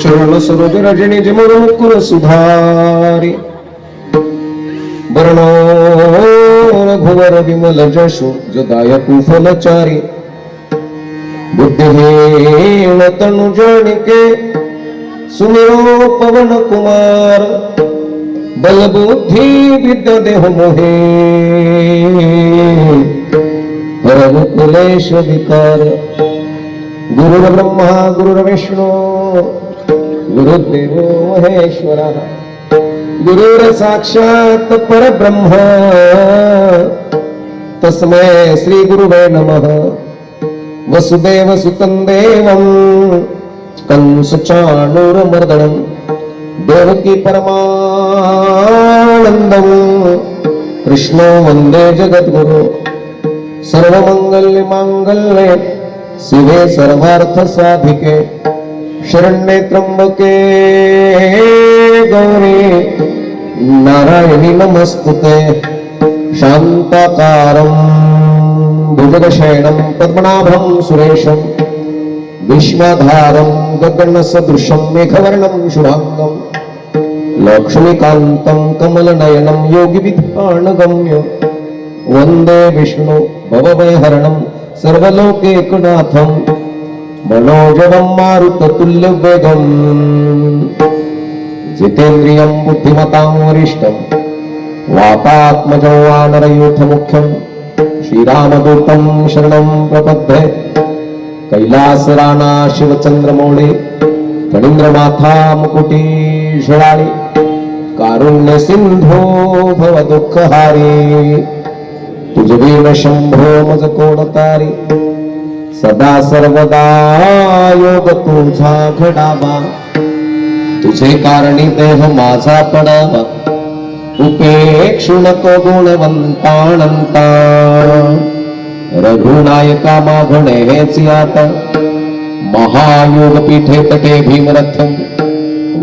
चरण सरोज रजनी जिमर मुकुर सुधारी वर्णो रघुवर विमल जशु जदायकु फलचारी बुद्धिहीन तनु जानिके सुमिरो पवन कुमार बल बुद्धि विद्या देह मोहे परम कुलेश विकार गुरु ब्रह्मा गुरु विष्णु गुरुदेव महेश्वरा गुरुर साक्षात परब्रह्म तस्मै श्री गुरुवे नमः वसुदेव सुतं देवं कंस चाणूरमर्दनं देवकी परमानन्दं कृष्णो वन्दे जगद्गुरु सर्वमंगल्य मांगल्ये शिवे सर्वार्थ साधिके शरण्ये त्र्यंबके गौरी नारायणी नमस्तुते शांताकारं भुजगशयनं पद्मनाभं सुरेशं विश्वधारं गगनसदृशं मेघवर्णं शुभांगं लक्ष्मीकान्तं कमलनयनं योगिविधानगम्य वन्दे विष्णु भवभयहरणं सर्वलोकैकनाथं मनोजवं मारुततुल्यवेगं जितेन्द्रियं बुद्धिमतां वरिष्ठं वातात्मजं वानरयूथमुख्यं श्रीरामदूतं शरणं प्रपद्ये कैलासराना शिवचन्द्रमौळे फणीन्द्रनाथा मुकुटी झळाळी कारुण्य सिंधो भव दुःखहारी तुझवीन शंभो मज कोणतारी सदा सर्वदा योग तुझा घडावा तुझे कारणी देह माझा पडावा उपेक्षु नको गुणवंतानंता रघुनायका माघणे हेच आता महायोग पीठे तटे भीमरथम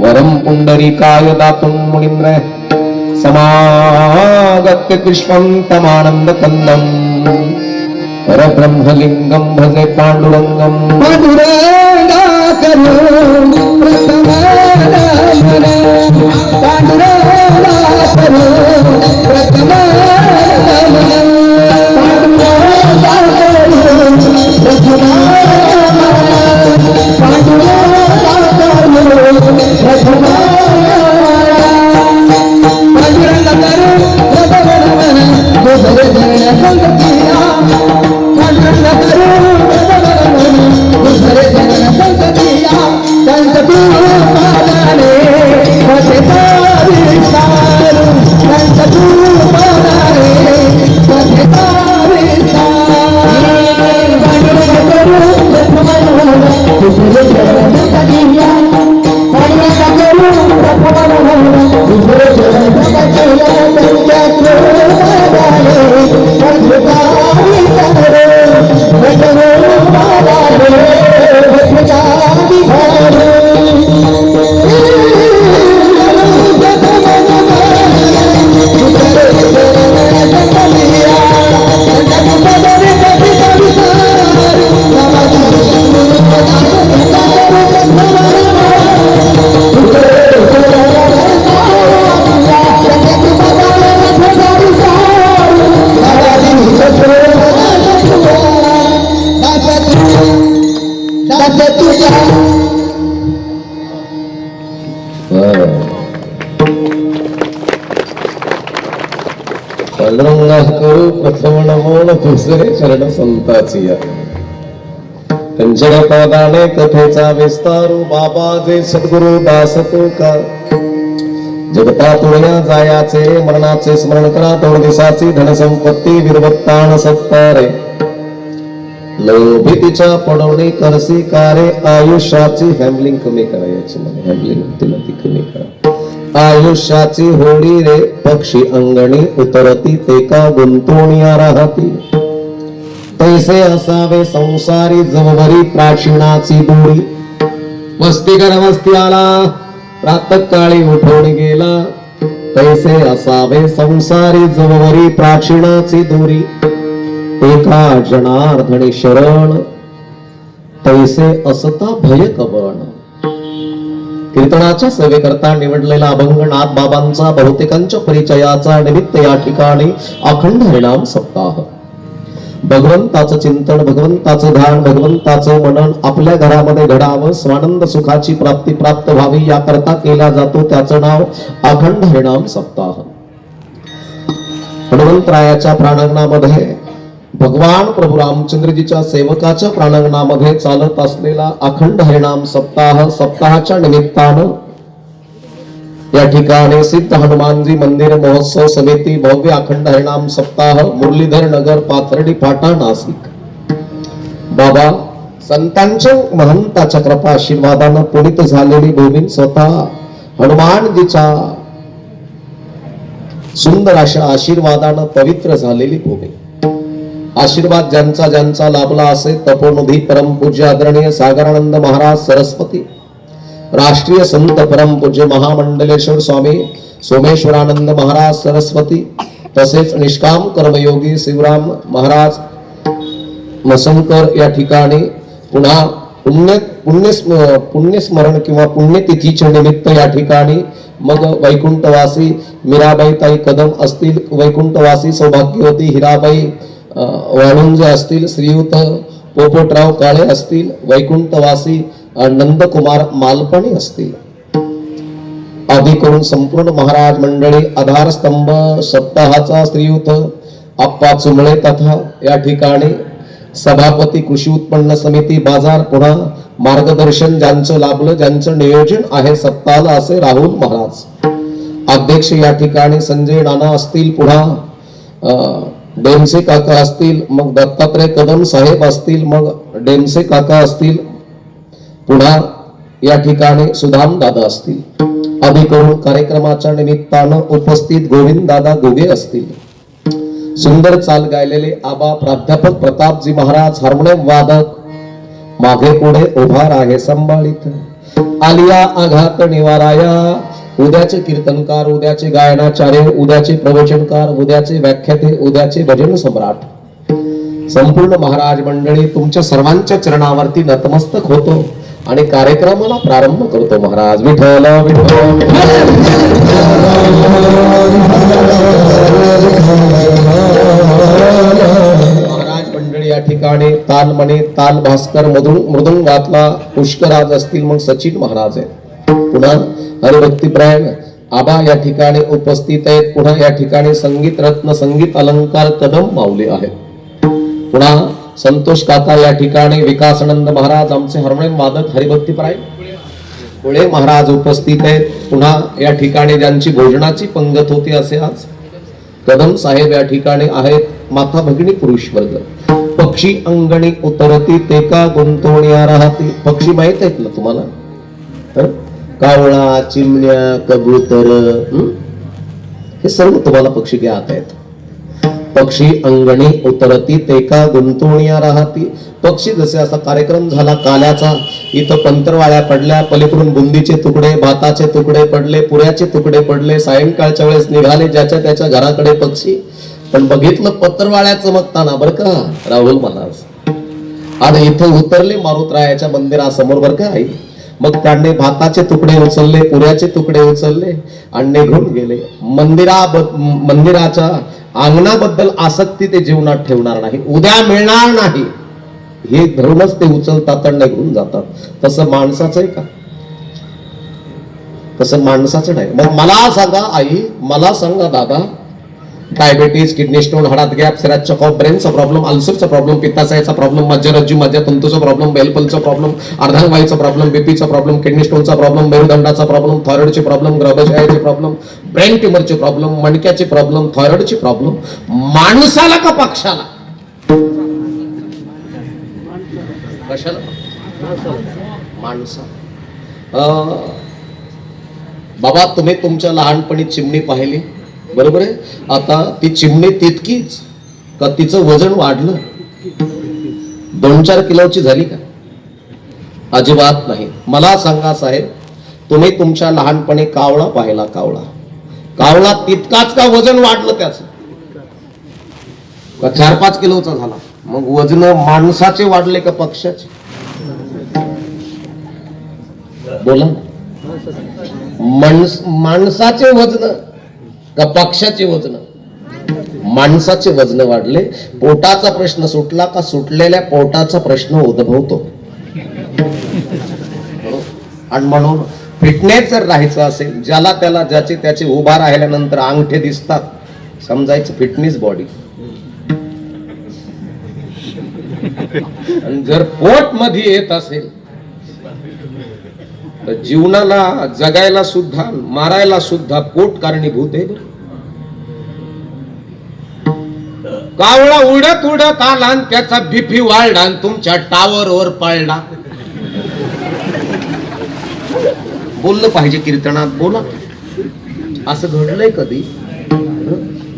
वरम पुंडरीकाय दातुं मुनींद्र समागत्य कृष्णन्तमानंद कंदम परब्रह्मलिंगं भजे पांडुरंगं पांडुरंगा करो प्रथमानमन पांडुरंगा करो प्रथमानमन पांडुरंगा करो प्रथमानमन पांडुरंगा करो प्रथमानमन दूसरे जन संगतिया दूसरे जन संगतिया संत तू पादारे बसे तारी सारू संत तू पादारे बसे तारी सारू दूसरे जन संगतिया दूसरे जन करू प्रथम नमोन दुसरे चरण संताची पंचड पदाने कथेचा विस्तारू बाबा जे सद्गुरु दास तो का जगता तुळया जायाचे मरणाचे स्मरण करा तोड दिसाची धनसंपत्ती विरवत्तान सत्तारे लोभितीच्या पडवणी करसी कारे आयुष्याची हॅमलिंग कमी करायची म्हणजे हॅमलिंग तिला ती कमी करा आयुष्याची होडी रे पक्षी अंगणी उतरती ते का गुंतवणिया राहती तैसे असावे संसारी जववरी प्राचीनाची दोरी वस्ती कर वस्ती आला प्रातःकाळी उठून गेला तैसे असावे संसारी जववरी प्राचीनाची दोरी एका जनार्दनी शरण तैसे असता भय कवण कीर्तनाच्या सेवेकरता निवडलेला अभंग नाथ बाबांचा बहुतेकांच्या परिचयाचा निमित्त या ठिकाणी अखंड हरिनाम सप्ताह. भगवंताचं चिंतन, भगवंताचं ध्यान, भगवंताचं मनन आपल्या घरामध्ये घडावं, स्वानंद सुखाची प्राप्ती प्राप्त व्हावी याकरता केला जातो. त्याचं नाव अखंड हरिनाम सप्ताह. हनुमंतरायाच्या प्रांगणामध्ये भगवान प्रभू रामचंद्रजीच्या सेवकाच्या प्रांगणामध्ये चालत असलेला अखंड हरिनाम सप्ताह. सप्ताहाच्या निमित्तानं या ठिकाणी सिद्ध हनुमानजी मंदिर महोत्सव समिती भव्य अखंड हरिनाम सप्ताह मुरलीधर नगर पाथर्डी फाटा नाशिक. बाबा संतांच्या महंताच्या कृपा आशीर्वादानं पुनित झालेली भूमी स्वतः हनुमानजीच्या सुंदर अशा आशीर्वादानं पवित्र झालेली भूमी. आशीर्वाद ज्यांचा ज्यांचा लाभला असे तपोनिधी परमपूज्य आदरणीय सागरानंद महाराज सरस्वती, राष्ट्रीय संत परमपूज्य महामंडलेश्वर स्वामी सोमेश्वरानंद महाराज सरस्वती, तसेच निष्काम कर्मयोगी शिवराम महाराज मसंकर या ठिकाणी पुन्हा पुण्यस्मरण किंवा पुण्यतिथीच्या निमित्त या ठिकाणी मग वैकुंठवासी मीराबाई ताई कदम असतील, वैकुंठवासी सौभाग्यवती हिराबाई वाणुंजे असतील, श्रीयुत पोपटराव काळे असतील, वैकुंठवासी नंदकुमार मालपाणी असतील, आदी करून संपूर्ण महाराज मंडळी आधारस्तंभ सप्ताहाचा श्रीयुत आप्पा चुंबळे तथा या ठिकाणी सभापती कृषी उत्पन्न समिती बाजार पुन्हा मार्गदर्शन ज्यांचं लाभलं, ज्यांचं नियोजन आहे सप्ताहाला असे राहुल महाराज अध्यक्ष या ठिकाणी संजय नाना असतील, पुन्हा डेमसे काका असतील, मग दत्तात्रय कदम साहेब असतील, मग डेमसे काका असतील, पुन्हा या ठिकाणी सुधाम दादा असतील, आदी करून कार्यक्रमाच्या निमित्तानं उपस्थित गोविंद दादा गोगे असतील. सुंदर चाल गायलेले आबा प्राध्यापक प्रतापजी महाराज हार्मोनियम वादक मागे पुढे उभा आहे संभाळीत. आलिया आघात निवाराया. उद्याचे कीर्तनकार, उद्याचे गायनाचार्य, उद्याचे प्रवचनकार, उद्याचे व्याख्याते, उद्याचे भजन सम्राट संपूर्ण महाराज मंडळी तुमच्या सर्वांच्या चरणावरती नतमस्तक होतो आणि कार्यक्रमाला प्रारंभ करतो. महाराज विठ्ठल महाराज मंडळी या ठिकाणी तालमणी ताल भास्कर मृदुंगातला पुष्कराज असतील, मग सचिन महाराज आहे, पुन्हा हरिभक्तीप्रायण आबा या ठिकाणी उपस्थित आहेत, पुन्हा या ठिकाणी संगीत रत्न संगीत अलंकार कदम माऊली आहेत, पुन्हा संतोष काका या ठिकाणी विकासानंद महाराज आमचे हार्मोनियम वादक हरिभक्तीप्रायण पुळे महाराज उपस्थित आहेत, पुन्हा या ठिकाणी ज्यांची भोजनाची पंगत होती असे आज कदम साहेब या ठिकाणी आहेत. माता भगिनी पुरुष वर्ग. पक्षी अंगणी उतरती ते का गुंतवण्या राहती. पक्षी माहित आहेत ना तुम्हाला, कावळा, चिमण्या, कबूतर, हे सर्व तुम्हाला पक्षी ज्ञात आहेत. पक्षी अंगणी उतरती ते का गुंतवण्या राहती. पक्षी जसे असा कार्यक्रम झाला काल्याचा, इथं पंतरवाळ्या पडल्या, पलीकडून बुंदीचे तुकडे, भाताचे तुकडे पडले, पुऱ्याचे तुकडे पडले, सायंकाळच्या वेळेस निघाले ज्याच्या त्याच्या घराकडे पक्षी. पण बघितलं पत्रवाळ्या चमकताना बरं का राहुल महाराज, आता इथं उतरले मारुतरायाच्या मंदिरासमोर बरं का आई. मग त्यांनी भाताचे तुकडे उचलले, पुऱ्याचे तुकडे उचलले आणि निघून गेले. मंदिराच्या अंगणाबद्दल आसक्ती ते जीवनात ठेवणार नाही, उद्या मिळणार नाही हे धरूनच ते उचलतात आणि निघून जातात. तसं माणसाचं आहे का? तसं माणसाचं नाही. मग मला सांगा आई, मला सांगा दादा, डायबिटीज, किडनी स्टोन, हाडात गॅप, सिरात चकॉप, ब्रेनचा प्रॉब्लेम, अल्सरचा प्रॉब्लेम, पित्ताशयाचा प्रॉब्लेम, मज्जारज्जू मज्जातंतूचा प्रॉब्लेम, बेलपलचा प्रॉब्लेम, अर्धांगवायूचा प्रॉब्लेम, बीपीचा प्रॉब्लेम, किडनी स्टोनचा प्रॉब्लेम, मेरुदंडाचा प्रॉब्लेम, थायरॉइडचे प्रॉब्लेम, गर्भाशयाचे प्रॉब्लेम, ब्रेन ट्युमरचे प्रॉब्लेम, मणक्याचे प्रॉब्लेम, थायरॉइडचे प्रॉब्लेम. माणसाला का पक्षाला? कशाला? माणसा. बाबा तुम्ही तुमच्या लहानपणी चिमणी पाहिली बरोबर आहे. आता ती चिमणी तितकीच का तिचं वजन वाढलं? 2-4 किलोची झाली का? अजिबात नाही. मला सांगा साहेब, तुम्ही तुमच्या लहानपणी कावळा पाहिला, कावळा तितकाच का वजन वाढलं त्याचं? 4-5 किलोचा झाला. मग वजन माणसाचे वाढले का पक्षाचे? बोला. माणसाचे वजन का पक्षाचे वजन? माणसाचे वजन वाढले, पोटाचा प्रश्न सुटला का सुटलेल्या पोटाचा प्रश्न उद्भवतो. आणि म्हणून फिटनेस जर राहायचं असेल, ज्याला त्याला ज्याचे त्याचे उभा राहिल्यानंतर अंगठे दिसतात, समजायचं फिटनेस बॉडी. आणि जर पोट मध्ये येत असेल तर जीवनाला जगायला सुद्धा मारायला सुद्धा पोट कारणीभूत आहे. कावळा उडत उडत आला आणि त्याचा बीपी वाढला आणि तुमच्या टावर वर पडला. बोललं पाहिजे कीर्तनात, बोला. असं घडलंय कधी?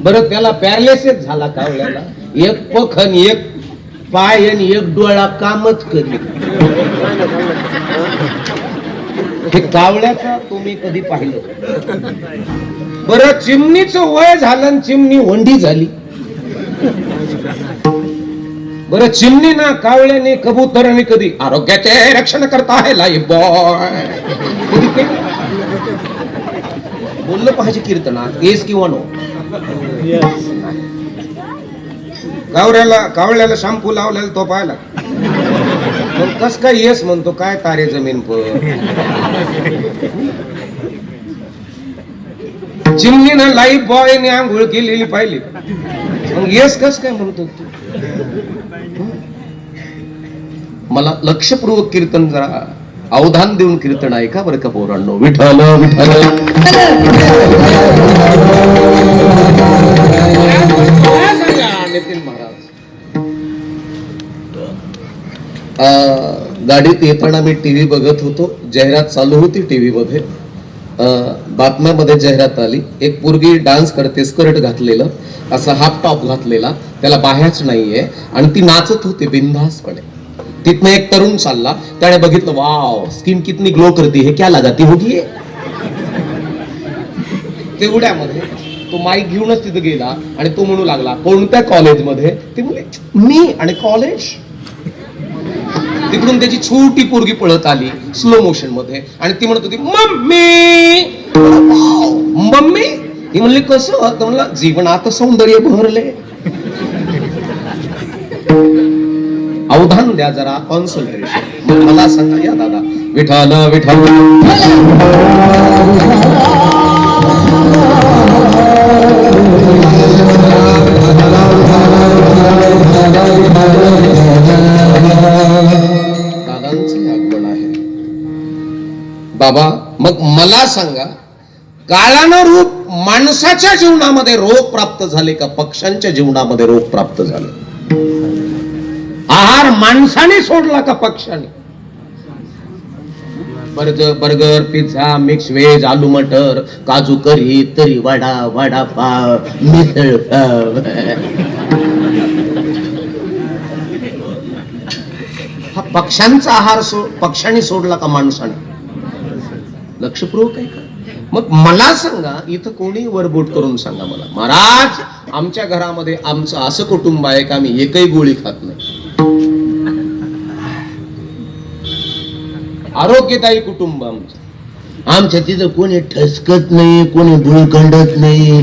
बरं, त्याला पॅरालिसिस झाला कावळ्याला, एक पख आणि एक पाय आणि एक डोळा कामच करी. हे कावळ्याचा तुम्ही कधी पाहिलं? बरं, चिमणीचं वय झालं आणि चिमणी वंडी झाली. बरं, चिमणी ना कावळ्याने कबूतराने कधी आरोग्याचे रक्षण करता है लाईफ बॉय बोललं पाहिजे कीर्तनात, येस किंवा नो. कावळ्याला शॅम्पू लावलेला तो पाहिला, पण कस काय येस म्हणतो? काय तारे जमीन पर. चिमणीनं लाईफ बॉयने आंघोळ केलेली पाहिली, मग येस कस काय म्हणतो तू? मला लक्षपूर्वक कीर्तन जरा अवधान देऊन कीर्तन ऐका बरं का पोरांनो. विठ्ठल विठ्ठल नितीन महाराज. गाडीत येताना मी टीव्ही बघत होतो, जाहिरात चालू होती टीव्ही मध्ये. बातम्यामध्ये जाहिरात आली, एक पोरगी डान्स करते, स्कर्ट घातलेलं, असा हाफ टॉप घातलेला, त्याला बाह्याच नाहीये, आणि ती नाचत होती बिनधास्तपणे. तिथनं एक तरुण चालला, त्याने बघितलं, वाव स्किन कितनी ग्लो करती है, क्या लगाती होगी. तेवढ्यामध्ये तो माईक घेऊनच तिथे गेला आणि तो म्हणू लागला, कोणत्या कॉलेजमध्ये? ते म्हणले, मी आणि कॉलेज. तिकडून त्याची छोटी पोरगी पळत आली स्लो मोशन मध्ये आणि ती म्हणत होती, मम्मी मम्मी. ती म्हणली, कसं? तर म्हणलं, जीवनात सौंदर्य भरले. अवधान द्या जरा, कॉन्सन्ट्रेशन. मला सांगा या दादा, विठ्ठल विठ्ठल दादांचे आगमन आहे. बाबा, मग मला सांगा, काळानं रूप माणसाच्या जीवनामध्ये रोग प्राप्त झाले का पक्ष्यांच्या जीवनामध्ये रोग प्राप्त झाले? आहार माणसाने सोडला का पक्षाने? बर्गर, पिझ्झा, मिक्स व्हेज, आलू मटर, काजू करी, तरी वडा, वडापाव, मिसळ पाव. हा पक्ष्यांचा आहार पक्षाने सोडला का माणसाने? लक्षपूर्वक आहे का? मग मला सांगा, इथं कोणी वरबोट करून सांगा मला, महाराज आमच्या घरामध्ये आमचं असं कुटुंब आहे का आम्ही एकही गोळी खात नाही. आरोग्यदायी कुटुंब आमचं. आमच्या तिथं कोणी ठसकत नाही, कोणी भुळखंडत नाही.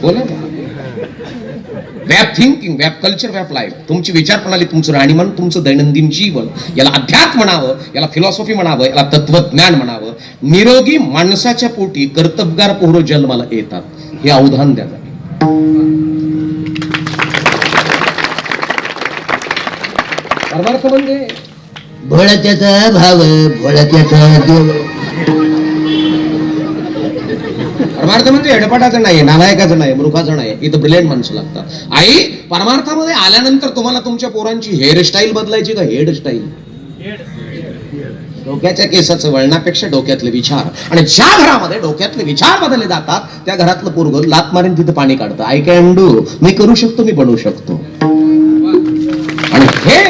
बोला ना. वॅप थिंकिंग, वॅप कल्चर, वॅप लाईफ. तुमची विचार प्रणाली, तुमचं राहणीमान, तुमचं दैनंदिन जीवन, याला अध्यात्म म्हणावं, याला फिलॉसॉफी म्हणावं, याला तत्वज्ञान म्हणावं. निरोगी माणसाच्या पोटी कर्तबगार पोरं जन्माला येतात, हे अवधान द्या. परमार्थ म्हणजे भोळ्याचा भाव, भोळ्याचा देव. परमार्थ म्हणजे हेडपाटाचं नाही, नालायकाचं नाही, मूर्खाचं नाही. इथं ब्रिलियंट माणसं लागतात. आई, परमार्थामध्ये आल्यानंतर तुम्हाला तुमच्या पोरांची हेअरस्टाईल बदलायची का हेअरस्टाईल? डोक्याच्या केसाचं वळणापेक्षा डोक्यातले विचार. आणि ज्या घरामध्ये डोक्यातले विचार बदलले जातात त्या घरातलं पोरगं लात मारीन तिथं पाणी काढतं. आय कॅन डू, मी करू शकतो, मी बनवू शकतो. आणि हे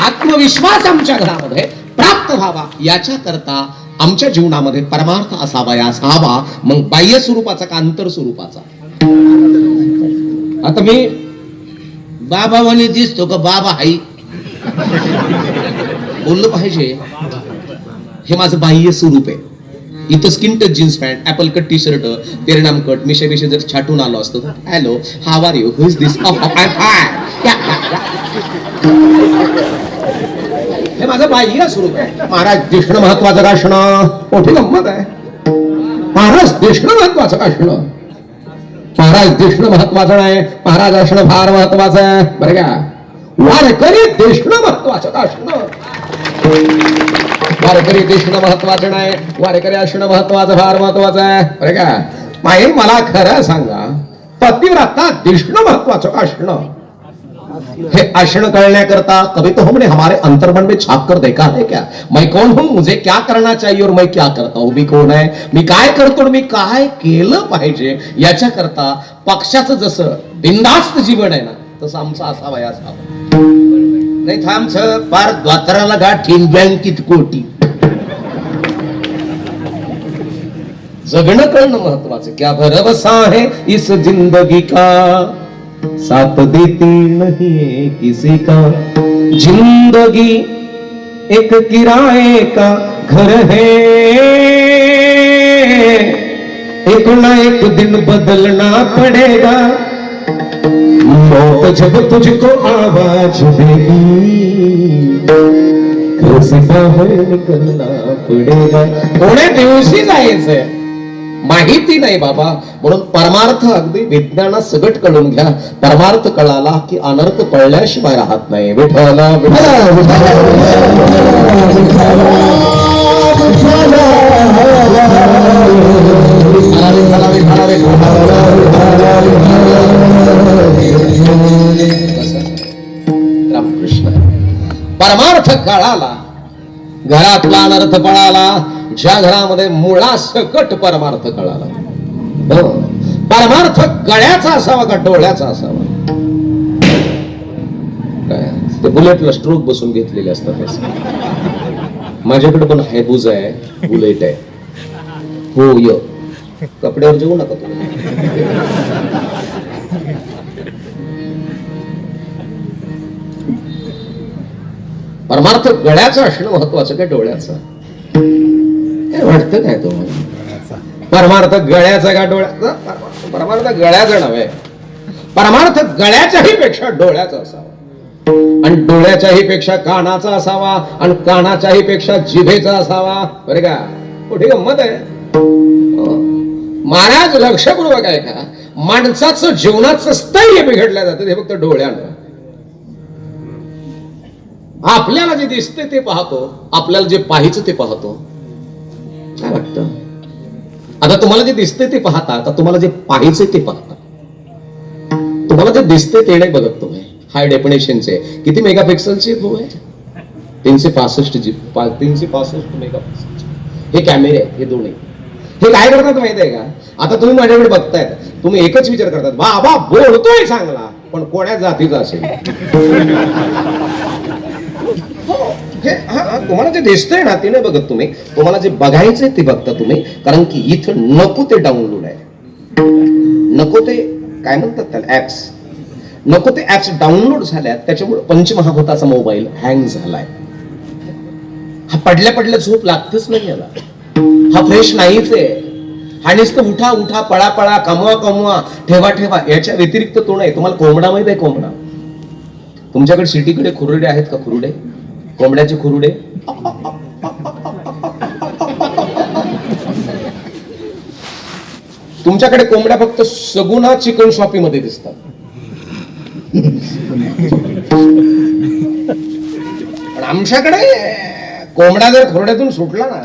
आत्मविश्वास आमच्या घरामध्ये प्राप्त व्हावा याच्या करता आमच्या जीवनामध्ये परमार्थ असावा. असावा मग बाह्य स्वरूपाचा का अंतर स्वरूपाचा? आता मी बाबावाने दिसतो का बाबा आई बोललं पाहिजे. हे माझं बाह्य स्वरूप आहे. इथं skin touch jeans pant, apple cut T shirt, परिणाम कट, मिशे जर छाटून आलो असतो, hello how are you, who is this, हे माझं बाह्य स्वरूप आहे. महाराज दिसणं महत्वाचं का असणं, मोठी गंमत आहे. महाराज दिसणं महत्वाचं का असणं, महाराज दिसणं महत्वाचं नाही, महाराज असणं फार महत्वाचं आहे बरं का. वारकरी दिसणं महत्वाचं का असणं, वारकरी दिसणं महत्वाचं नाही, वारकरी असणं महत्वाचं फार महत्वाचं आहे बरं का. माई मला खरं सांगा, पतिव्रता दिसणं महत्वाचं का असणं, हे असणं कळण्याकरता कभी तो हमने हमारे अंतर्मन में छाप कर देखा है क्या. मैं कौन हूं, मुझे क्या करना चाहिए और मैं क्या करता हूं, मी कोण आहे, मी काय करतो, मी काय केलं पाहिजे, याच्या करता पक्षाचं जसं बिनधास्त जीवन आहे ना, तसं आमचं असावं असावं. नाही तर आमचं पार द्वातराला गाठीन बँकित कोटी. जगणं कळणं महत्वाचं. क्या भरवसा है इस जिंदगी का, साथ देती नहीं किसी का. जिंदगी एक किराए का घर है, एक ना एक दिन बदलना पड़ेगा. मौत जब तुझको आवाज देगी, घर से बाहर निकलना पडेगा. कोण्या दिवशी जायचंय माहिती नाही बाबा. म्हणून परमार्थ अगदी विज्ञानात सगट कळून घ्या. परमार्थ कळाला की अनर्थ पळल्याशिवाय राहत नाही. विठ्ठला रामकृष्ण. परमार्थ कळाला, घरातला अनर्थ पळाला. ज्या घरामध्ये मुळासकट परमार्थ कळाला, परमार्थ गळ्याचा असावा का डोळ्याचा असावा. काय ते बुलेटला स्ट्रोक बसून घेतलेले असतात. माझ्याकडे पण हायबुज आहे, बुलेट आहे. हो य कपड्यावर जेवू नका तुम्ही. परमार्थ गळ्याचं असणं महत्वाचं काय डोळ्याचं, काय वाटतं काय तुम्हाला. परमार्थ गळ्याचा का डोळ्याचा, परमार्थ गळ्याचा नव्हे. परमार्थ गळ्याच्याही पेक्षा डोळ्याचा असावा, आणि डोळ्याच्याही पेक्षा कानाचा असावा, आणि कानाच्याही पेक्षा जिभेचा असावा बरं का. कुठे गंमत आहे. महाराज लक्षपूर्वक आहे का, माणसाचं जीवनाचं स्थैर्य बिघडलं जातं ते फक्त डोळ्यानं. आपल्याला जे दिसते ते पाहतो, आपल्याला जे पाहायचं ते पाहतो. काय वाटतं आता तुम्हाला जे दिसते ते पाहता का तुम्हाला जे पाहायचे ते पाहता. तुम्हाला जे दिसते ते नाही बघत तुम्ही. हाय डेफिनेशनचे किती मेगापिक्सलचे आहे, 365 मेगापिक्सल हे कॅमेरे आहेत. हे दोन्ही हे काय करतात माहिती आहे का. आता तुम्ही माझ्याकडे बघतायत, तुम्ही एकच विचार करतात, बाबा बोलतोय चांगला पण कोण्या जातीचा असेल. तुम्हाला जे दिसतंय ना ते नाही बघत तुम्ही, तुम्हाला जे बघायचंय ते बघता तुम्ही. कारण की इथं नको ते डाउनलोड आहे, नको ते काय म्हणतात त्याला ऍप्स, नको ते ऍप्स डाउनलोड झाल्यात. त्याच्यामुळे पंचमहाभूताचा मोबाईल हँग झालाय. हा पडल्या झोप लागतेच नाही याला, हा फ्रेश नाहीच आहे. हा नुसतं उठा उठा पळा पळा कमवा कमवा ठेवा ठेवा याच्या व्यतिरिक्त तो नाही. तुम्हाला कोंबडा माहित आहे, कोंबडा तुमच्याकडे सिटीकडे खुरुडे आहेत का, खुरुडे कोंबड्याचे खुरुडे. तुमच्याकडे कोंबड्या फक्त सगुना चिकन शॉपी मध्ये दिसतात. पण आमच्याकडे कोंबडा जर खुरड्यातून सुटला ना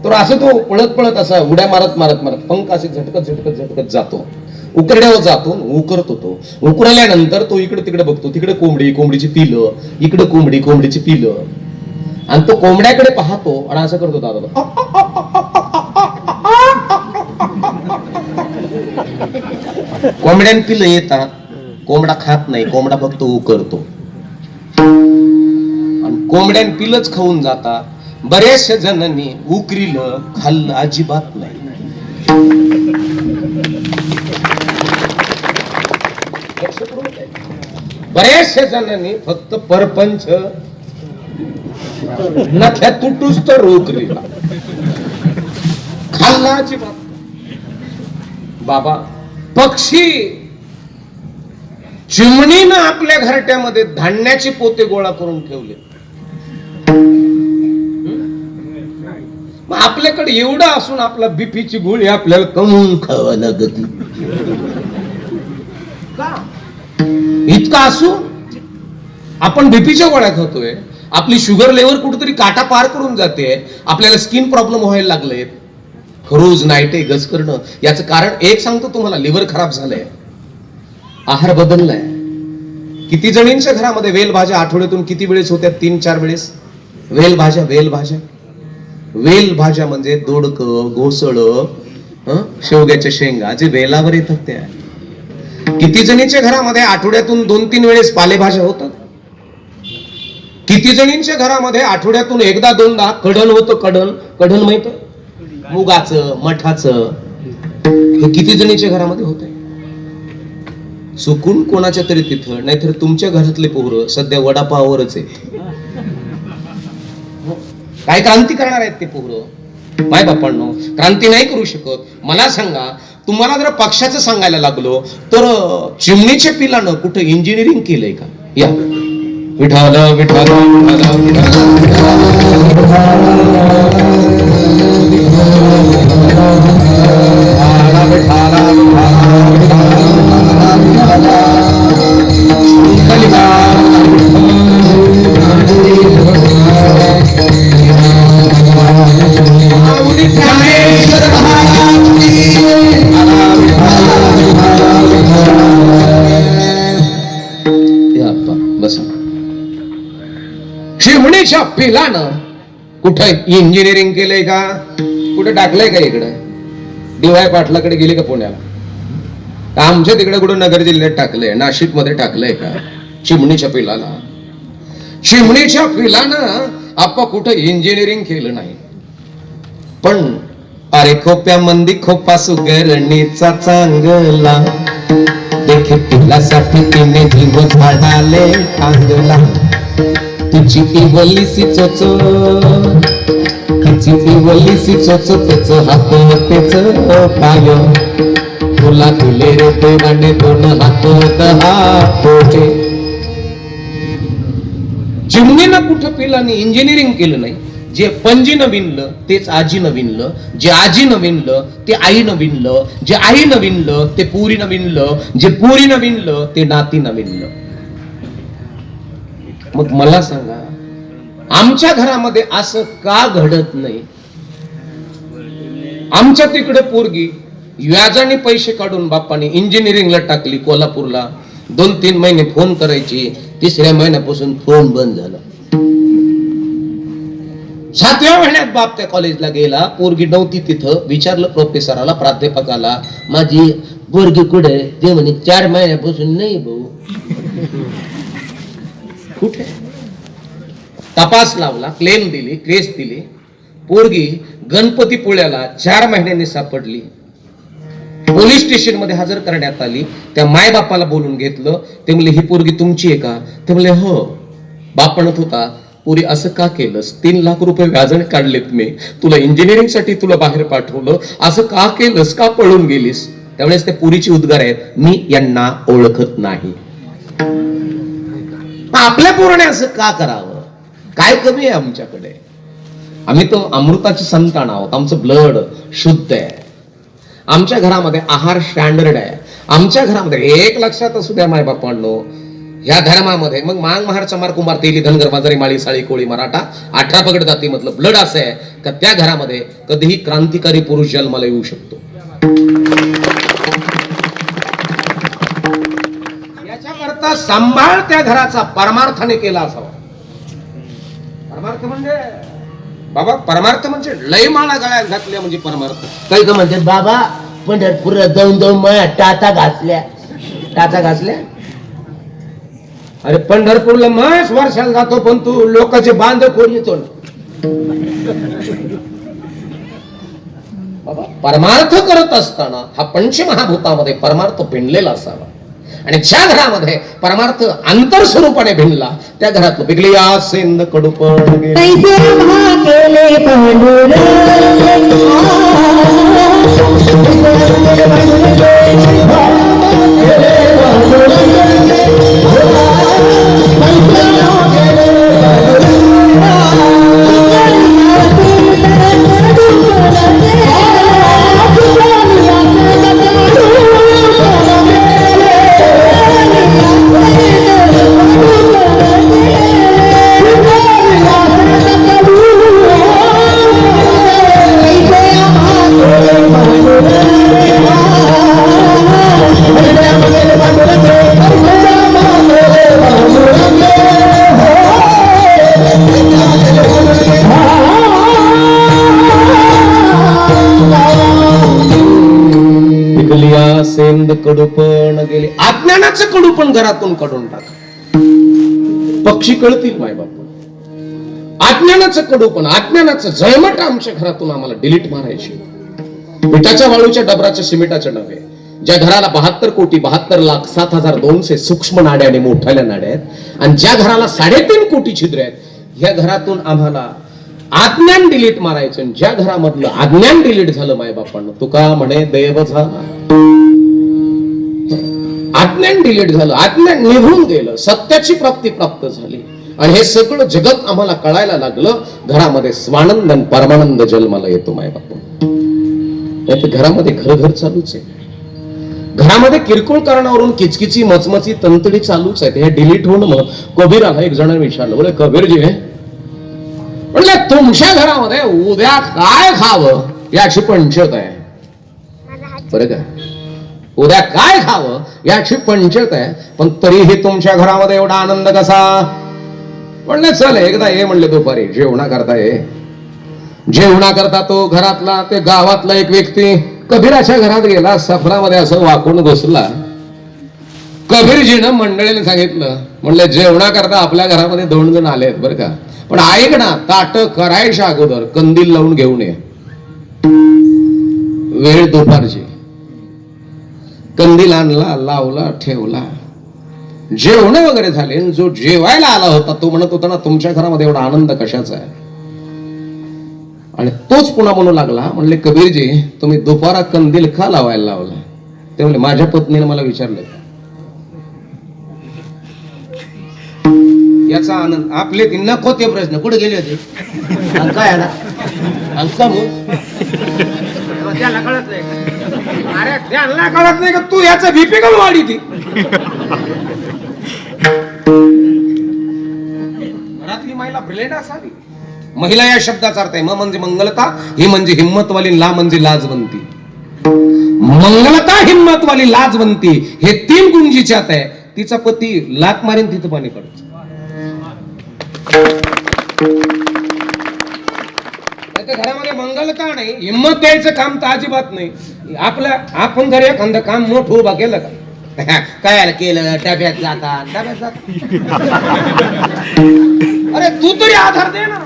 तर असं तो पळत पळत असा उड्या मारत मारत मारत पंख असे झटकत झटकत झटकत जातो. उकरड्यावर जातो, उकरतो तो. उकरल्यानंतर तो इकडे तिकडे बघतो, तिकडे कोंबडी, कोंबडीची पिलं, इकडे कोंबडी, कोंबडीची पिलं, आणि तो कोंबड्याकडे पाहतो आणि असं करतो दादा. कोंबड्यान पिलं येतात, कोंबडा खात नाही, कोंबडा फक्त उकरतो. आणि कोंबड्यान पिलंच खाऊन जातात. बरेचशा जणांनी उकरीलं खाल्लं अजिबात नाही. बऱ्याचशा जणांनी फक्त परपंच नख्या तुटूच तर रोकरीला खाल्लाची बाबा. पक्षी चिमणीनं आपल्या घरट्यामध्ये धान्याचे पोते गोळा करून ठेवले. मग आपल्याकडे एवढं असून आपला बीपीची गोळी आपल्याला कमवून खावा लागती का? इतका असू आपण बीपीच्या गोळ्या खातोय, आपली शुगर लेवल कुठेतरी काटा पार करून जाते, आपल्याला स्किन प्रॉब्लेम व्हायला लागले, रोज नाईटे गज करणं. याचं कारण एक सांगतो तुम्हाला, लिव्हर खराब झालंय, आहार बदललाय. किती जणींच्या घरामध्ये वेलभाज्या आठवड्यातून किती वेळेस होत्या? 3-4 वेळेस वेलभाज्या. वेलभाज्या वेलभाज्या म्हणजे दोडकं, घोसळ, शेवग्याच्या शेंगा जे वेलावर येतात त्या. किती जणींच्या घरामध्ये आठवड्यातून 2-3 वेळेस पालेभाज्या होतात? किती जणींच्या घरामध्ये आठवड्यातून एकदा दोनदा कडण होतं? कडण माहित, मुगाचं, मठाचं. हे किती जणींच्या घरामध्ये होत आहे? चुकून कोणाच्या तरी तिथं, नाहीतर तुमच्या घरातले पोरं सध्या वडापाववरच आहेत. काय क्रांती करणार आहेत ते पोरं? माय बापांनो, क्रांती नाही करू शकत. मला सांगा, तुम्हाला जर पक्षाचं सांगायला लागलो तर चिमणीच्या पिलानं कुठं इंजिनिअरिंग केलंय का? या विठाल विठाल चिमणीच्या पिलानं कुठं इंजिनिअरिंग केलंय का? कुठं टाकलंय का? इकडं DY पाटलाकडे गेले का पुण्याला? आमच्या तिकडे कुठं नगर जिल्ह्यात टाकलंय, नाशिक मध्ये टाकलंय का? चिमणीच्या पिलाला. चिमणीच्या पिलानं आपण कुठं इंजिनिअरिंग केलं नाही. पण अरे खोप्यामंदी खोपा सुगरणीचा चांगला, देखे पिलासाठी तिने जीव झाडाले टांगला. तुझी इवलीसी चोचो, तिची इवलीसी चोचो, त्याचं हात त्याचं पाय, तुला दिले रे देवाने 2 हात 10 पोटे. चिमणीनं कुठं पिलाने इंजिनिअरिंग केलं नाही. जे पणजीनं विणलं तेच आजीनं विणलं, जे आजीनं विणलं ते आईनं विणलं, जे आईनं विणलं ते पुरीनं विणलं, जे पुरीनं विणलं ते नातीनं विणलं. मग मला सांगा, आमच्या घरामध्ये असं का घडत नाही? आमच्या तिकडे पोरगी व्याजाने पैसे काढून बापाने इंजिनिअरिंगला टाकली कोल्हापूरला. 2-3 महिने फोन करायची, 3ऱ्या महिन्यापासून फोन बंद झाला. 7व्या महिन्यात बाप त्या कॉलेजला गेला, पोरगी नव्हती तिथं. विचारलं प्रोफेसराला, प्राध्यापकाला, माझी पोरगी कुठे? ते म्हणे 4 महिन्यापासून नाही भाऊ. कुठे? तपास लावला, क्लेम दिली, केस दिली. पोरगी गणपतीपुळ्याला 4 महिन्यांनी सापडली. पोलीस स्टेशन मध्ये हजर करण्यात आली. त्या मायबापाला बोलून घेतलं. ते म्हणले, ही पोरगी तुमची आहे का? ते म्हणले, हो. बाप म्हणत होता, पुरी असं का केलंस? 3 लाख रुपये व्याजाने काढलेत मी, तुला इंजिनिअरिंग साठी तुला बाहेर पाठवलं, असं का केलंस? का पळून गेलीस? त्यावेळेस त्या पुरीची उद्गार आहेत, मी यांना ओळखत नाही. आपल्या पोराने असं का करावं? काय कमी आहे आमच्याकडे? आम्ही तो अमृताची संतान आहोत. आमचं ब्लड शुद्ध आहे. आमच्या घरामध्ये आहार स्टँडर्ड आहे. आमच्या घरामध्ये एक लक्षात असू द्या माय बापांनो, ह्या धर्मामध्ये मग मांग महार चमार कुंभार तेली धनगर बाजारी माळी साळी कोळी मराठा 18 पगड जाती मतलब ब्लड असं आहे का त्या घरामध्ये कधीही क्रांतिकारी पुरुष जन्माला येऊ शकतो. याच्याकरता सांभाळ त्या घराचा परमार्थाने केला असावा. परमार्थ म्हणजे बाबा, परमार्थ म्हणजे लय माळा गळ्यात घातल्या म्हणजे परमार्थ. काही का म्हणतात, बाबा पंढरपूरला जाऊन माया टाचा घासल्या. अरे पंढरपूरला मास वर्षाला जातो, पण तू लोकांचे बांध कोण येतो ना. बाबा, परमार्थ करत असताना हा पंचमहाभूतामध्ये परमार्थ पेंडलेला असावा. आणि ज्या घरामध्ये परमार्थ अंतर स्वरूपाने भिनला त्या घरात पिकली या सेंद कडूपण गेली. कैसे भाकेले पांडुरंग पिकली या सेंद कडूपण गेली. अज्ञानाचं कडूपण घरातून काढून टाक. पक्षी कळतील माय बाप. अज्ञानाचं कडूपण, अज्ञानाचं जळमट आमच्या घरातून आम्हाला डिलीट मारायची. विटाच्या वाळूच्या डबराच्या सिमेंटाच्या डबे, ज्या घराला 72 कोटी 72 लाख 7,200 सूक्ष्म नाड्या आणि मोठ्याल्या नाड्या आहेत, आणि ज्या घराला 3.5 कोटी छिद्र आहेत, या घरातून आम्हाला अज्ञान डिलीट मारायचं. आणि ज्या घरामधलं अज्ञान डिलीट झालं मायबापांना, तुका म्हणे देव झाला. अज्ञान डिलीट झालं, अज्ञान निघून गेलं, सत्याची प्राप्ती प्राप्त झाली. आणि हे सगळं जगत आम्हाला कळायला लागलं. घरामध्ये स्वानंद आणि परमानंद जन्माला येतो मायबाप. घरामध्ये घर चालूच आहे. घरामध्ये किरकोळ कारणावरून किचकिची मचमची तंतडी चालूच आहे. हे डिलीट होऊन मग कबीराला एक जणांनी विचारलं, बोले कबीरजी म्हणले तुमच्या घरामध्ये उद्या काय खावं याची पंचायत आहे बरं का. उद्या काय खावं याची पंचायत आहे, पण तरीही तुमच्या घरामध्ये एवढा आनंद कसा. म्हणले चल एकदा ये म्हणले दुपारी जेवणा करता ये. जेवणा करता तो घरातला ते गावातला एक व्यक्ती कबीराच्या घरात गेला. सफरामध्ये असं वाकून घुसला. कबीरजीनं मंडळीने सांगितलं, म्हणले जेवणा करता आपल्या घरामध्ये 2 जण आले आहेत बरं का, पण ऐक ना, ताट करायच्या अगोदर कंदील लावून घेऊन ये. वेळ दुपारची. कंदील आणला, लावला, ठेवला. जेवण वगैरे झाले. जो जेवायला आला होता तो म्हणत होता ना, तुमच्या घरामध्ये एवढा आनंद कशाचा आहे. आणि तोच पुन्हा म्हणू लागला, म्हणले कबीरजी तुम्ही दुपारा कंदील का लावायला लावला. ते म्हणले माझ्या पत्नीने मला विचारलं. याचा आनंद आपले नको ते प्रश्न कुठे गेले होते. काय ना त्याला कळत नाही. अरे त्यांना कळत नाही का तू याचा बीपी कमी वाढी ती. घरातली महिला ब्रिलेंट असावी. महिला या शब्दाचा अर्थ आहे म म्हणजे मंगलता, ही म्हणजे हिम्मतवाली, ला म्हणजे लाजवंती. मंगलता, हिम्मतवाली, लाजवंती हे 3 गुण जिच्यात आहे. तिचा पती लात मारीन तिथं पाणी पडत. घरामध्ये मंगलता नाही, हिंमत द्यायचं काम तर अजिबात नाही. आपण जर एखादं काम मोठं उभा केलं का काय केलं, डब्यात जातात. अरे तू तरी आधार दे ना.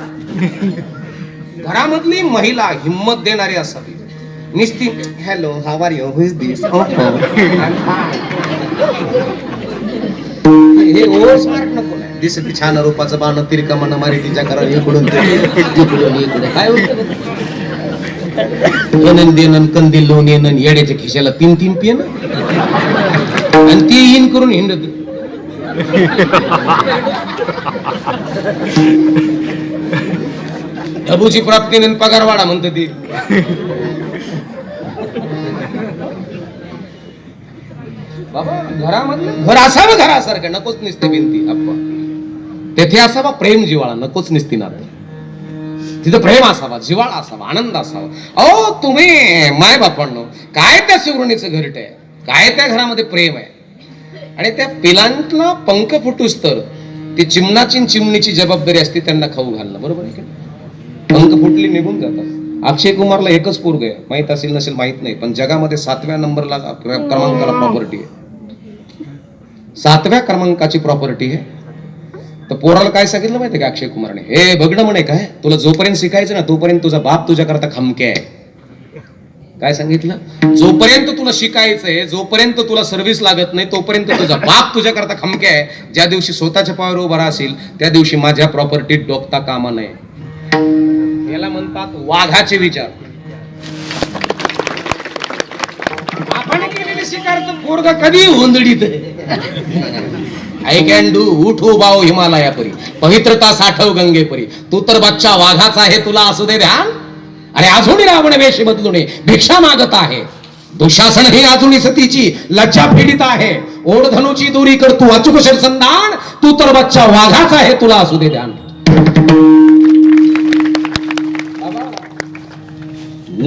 घरामधली महिला हिंमत देणारी असावी. निस्ती hello how are you, who is this. हे ओव्हर स्मार्ट नको नाही. दिसती छान रूपाचं बाण तिरका मन मारी तिच्या करा इकडून इकडे काय होतं. येणं देणं कंदील लोन येणं येड्याच्या खिशाला 3 पेन आणि ती इन करून हिंडत. ढबूची प्राप्ती पगार वाढा म्हणत ती. बाबा घरामधलं घर असावं घरासारखं, नकोच निसते भिंती. अप्पा तेथे असावा प्रेम जिवाळा, नकोच निसती नातं. तिथं प्रेम असावा, जिवाळा असावा, आनंद असावा. अहो तुम्ही माय बापांनो काय त्या सुगरणीचं घरट आहे, काय त्या घरामध्ये प्रेम आहे. आणि त्या पिलांतला पंख फुटूस तर ती चिमणाची चिमणीची जबाबदारी असते त्यांना खाऊ घालणं. बरोबर आहे का. पंख फुटली निघून जातात. अक्षय कुमारला एकच पोरग आहे, माहित असेल नसेल माहित नाही, पण जगामध्ये 7व्या नंबरला क्रमांकाला प्रॉपर्टी आहे. 7व्या क्रमांकाची प्रॉपर्टी आहे. तर पोराला काय सांगितलं माहितीये का अक्षय कुमारने, हे बघणं म्हणे काय तुला जोपर्यंत शिकायचं ना तोपर्यंत तुझा बाप तुझ्या करता खमके आहे. काय सांगितलं? जोपर्यंत तुला शिकायचंय, जोपर्यंत तुला सर्व्हिस लागत नाही, तोपर्यंत तुझा बाप तुझ्याकरता खमके आहे. ज्या दिवशी स्वतःच्या पायावर उभा राहशील त्या दिवशी माझ्या प्रॉपर्टीत डोकता कामा नये. याला म्हणतात वाघाचे विचार. आपण केलेले शिकार तर पोरगा कधी हुंदडीत. आय कॅन डू उठ उभाव हिमालयापरी, पवित्रता साठव गंगेपरी. तू तर बच्चा वाघाचा आहे, तुला असू दे ध्यान. अरे अजूनही रावण वेश बदलूने भिक्षा मागत आहे. दुःशासन ही अजूनही सतीची लज्जा फेडीत आहे. ओढ धनुची दूरी कर तू अचूक संधान. तू तर बच्चा वाघाचा आहे, तुला असू दे ध्यान.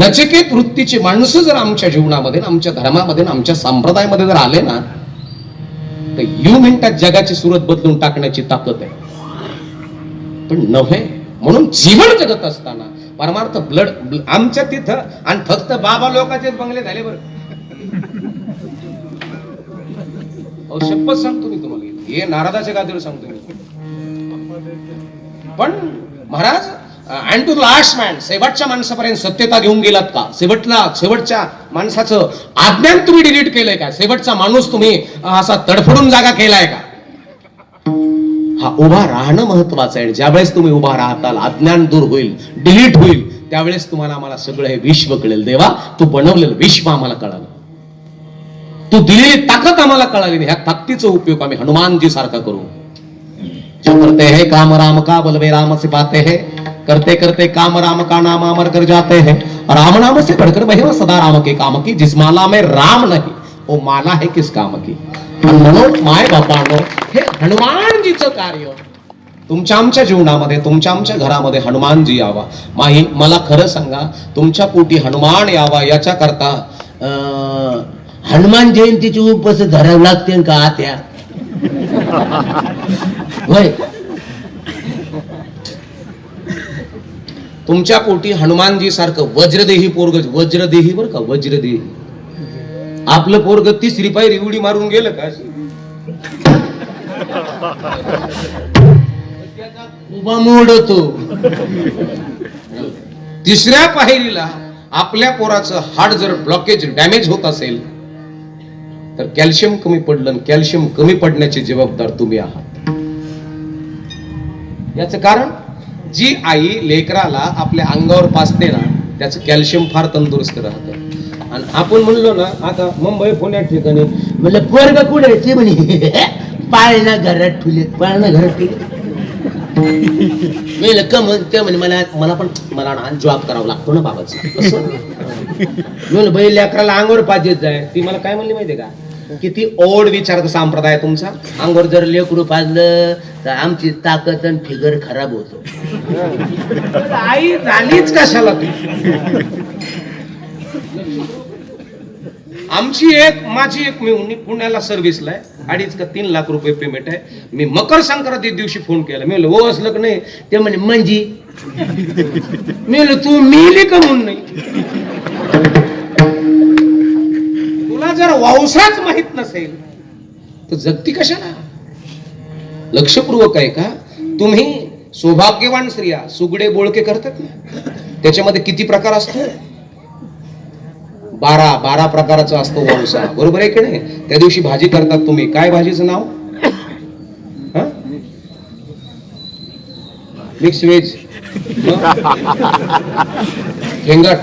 नचिकेत वृत्तीची माणसं जर आमच्या जीवनामध्ये, आमच्या धर्मामध्ये, आमच्या संप्रदायामध्ये जर आले ना, तर यू मिनिटात जगाची सुरत बदलून टाकण्याची ताकद आहे. पण नव्हे म्हणून जीवन जगत असताना परमार्थ ब्लड आमच्या तिथं, आणि फक्त बाबा लोकांचेच बंगले झाले बरं. शपथ सांगतो मी तुम्हाला, हे नारदाच्या गादीवर सांगतो मी. पण महाराज, अँड टू लास्ट मॅन, शेवटच्या माणसापर्यंत सत्यता घेऊन गेलात का? शेवटच्या माणसाचं अज्ञान तुम्ही डिलीट केलंय का? शेवटचा माणूस तुम्ही असा तडफडून जागा केलाय का? हा उभा राहणं महत्वाचं आहे. ज्यावेळेस तुम्ही उभा राहताल, अज्ञान दूर होईल, डिलीट होईल, त्यावेळेस तुम्हाला आम्हाला सगळं हे विश्व कळेल. देवा, तू बनवलेलं विश्व आम्हाला कळालं, तू दिलेली ताकद आम्हाला कळाली. ह्या ताकदीचा उपयोग आम्ही हनुमानजी सारखा करू. जो करते हैं काम राम का, बलवे राम से पाते हैं. करते करते काम राम का नाम अमर कर जाते हैं. राम नाम से बढ़कर महिमा सदा राम के काम की. जिस माला में राम नहीं वो माला है किस काम की. म्हणून माय बापांनो, हे हनुमानजीचं कार्य तुमच्या आमच्या जीवनामध्ये, तुमच्या आमच्या घरामध्ये हनुमानजी यावा. मला खरं सांगा, तुमच्या पोटी हनुमान यावा याच्या करता हनुमान जयंतीची उपवास धरावं लागते का आत्या? होय, तुमच्या पोटी हनुमानजी सारखं वज्रदेही पोरग, वज्रदेही बर का, वज्रदेही. आपलं पोरग तिसरी पायरी उडी मारून गेलं का? उभा मोडतो. तिसऱ्या पायरीला आपल्या पोराचं हार्ट जर ब्लॉकेज, डॅमेज होत असेल तर कॅल्शियम कमी पडलं. कॅल्शियम कमी पडण्याची जबाबदार तुम्ही आहात. याचं कारण, जी आई लेकराला आपल्या अंगावर पाजते ना, त्याचं कॅल्शियम फार तंदुरुस्त राहतं. आणि आपण म्हणलो ना, आता मुंबई पुण्या ठिकाणी म्हणलं पोरग कुठे ते म्हणे पाळणा घरात ठुले, पाळणा घरात ठुले. मी कमल ते म्हणे मला ना जॉब करावा लागतो ना बाबाचं. म्हणलं बैल लेकराला अंगावर पाजेत जाय. ती मला काय म्हणली माहितीये का? किती ओढ विचारत संप्रदाय तुमचा. अंगावर जर लेकरू पाजलं तर आमची ताकद आणि फिगर खराब होतो. आई झालीच कशाला तू? माझी एक मी पुण्याला सर्व्हिसला आहे. 2.5 का 3 लाख रुपये पेमेंट आहे. मी मकर संक्रांती दिवशी फोन केला. मी म्हणलं हो असलं का नाही? ते म्हणे म्हणजे. मी म्हणलं तू मेली का म्हणून नाही? तुला जर वंशाच माहित नसेल तर जगती कशाला? लक्षपूर्वक आहे का? तुम्ही सौभाग्यवान स्त्रिया सुगडे बोळके करतात ना, त्याच्यामध्ये किती प्रकार असतो? 12 प्रकारचा असतो वंशा. बरोबर आहे की नाही? त्या दिवशी भाजी करतात तुम्ही. काय भाजीचं नाव? Mix veg, हेंगट.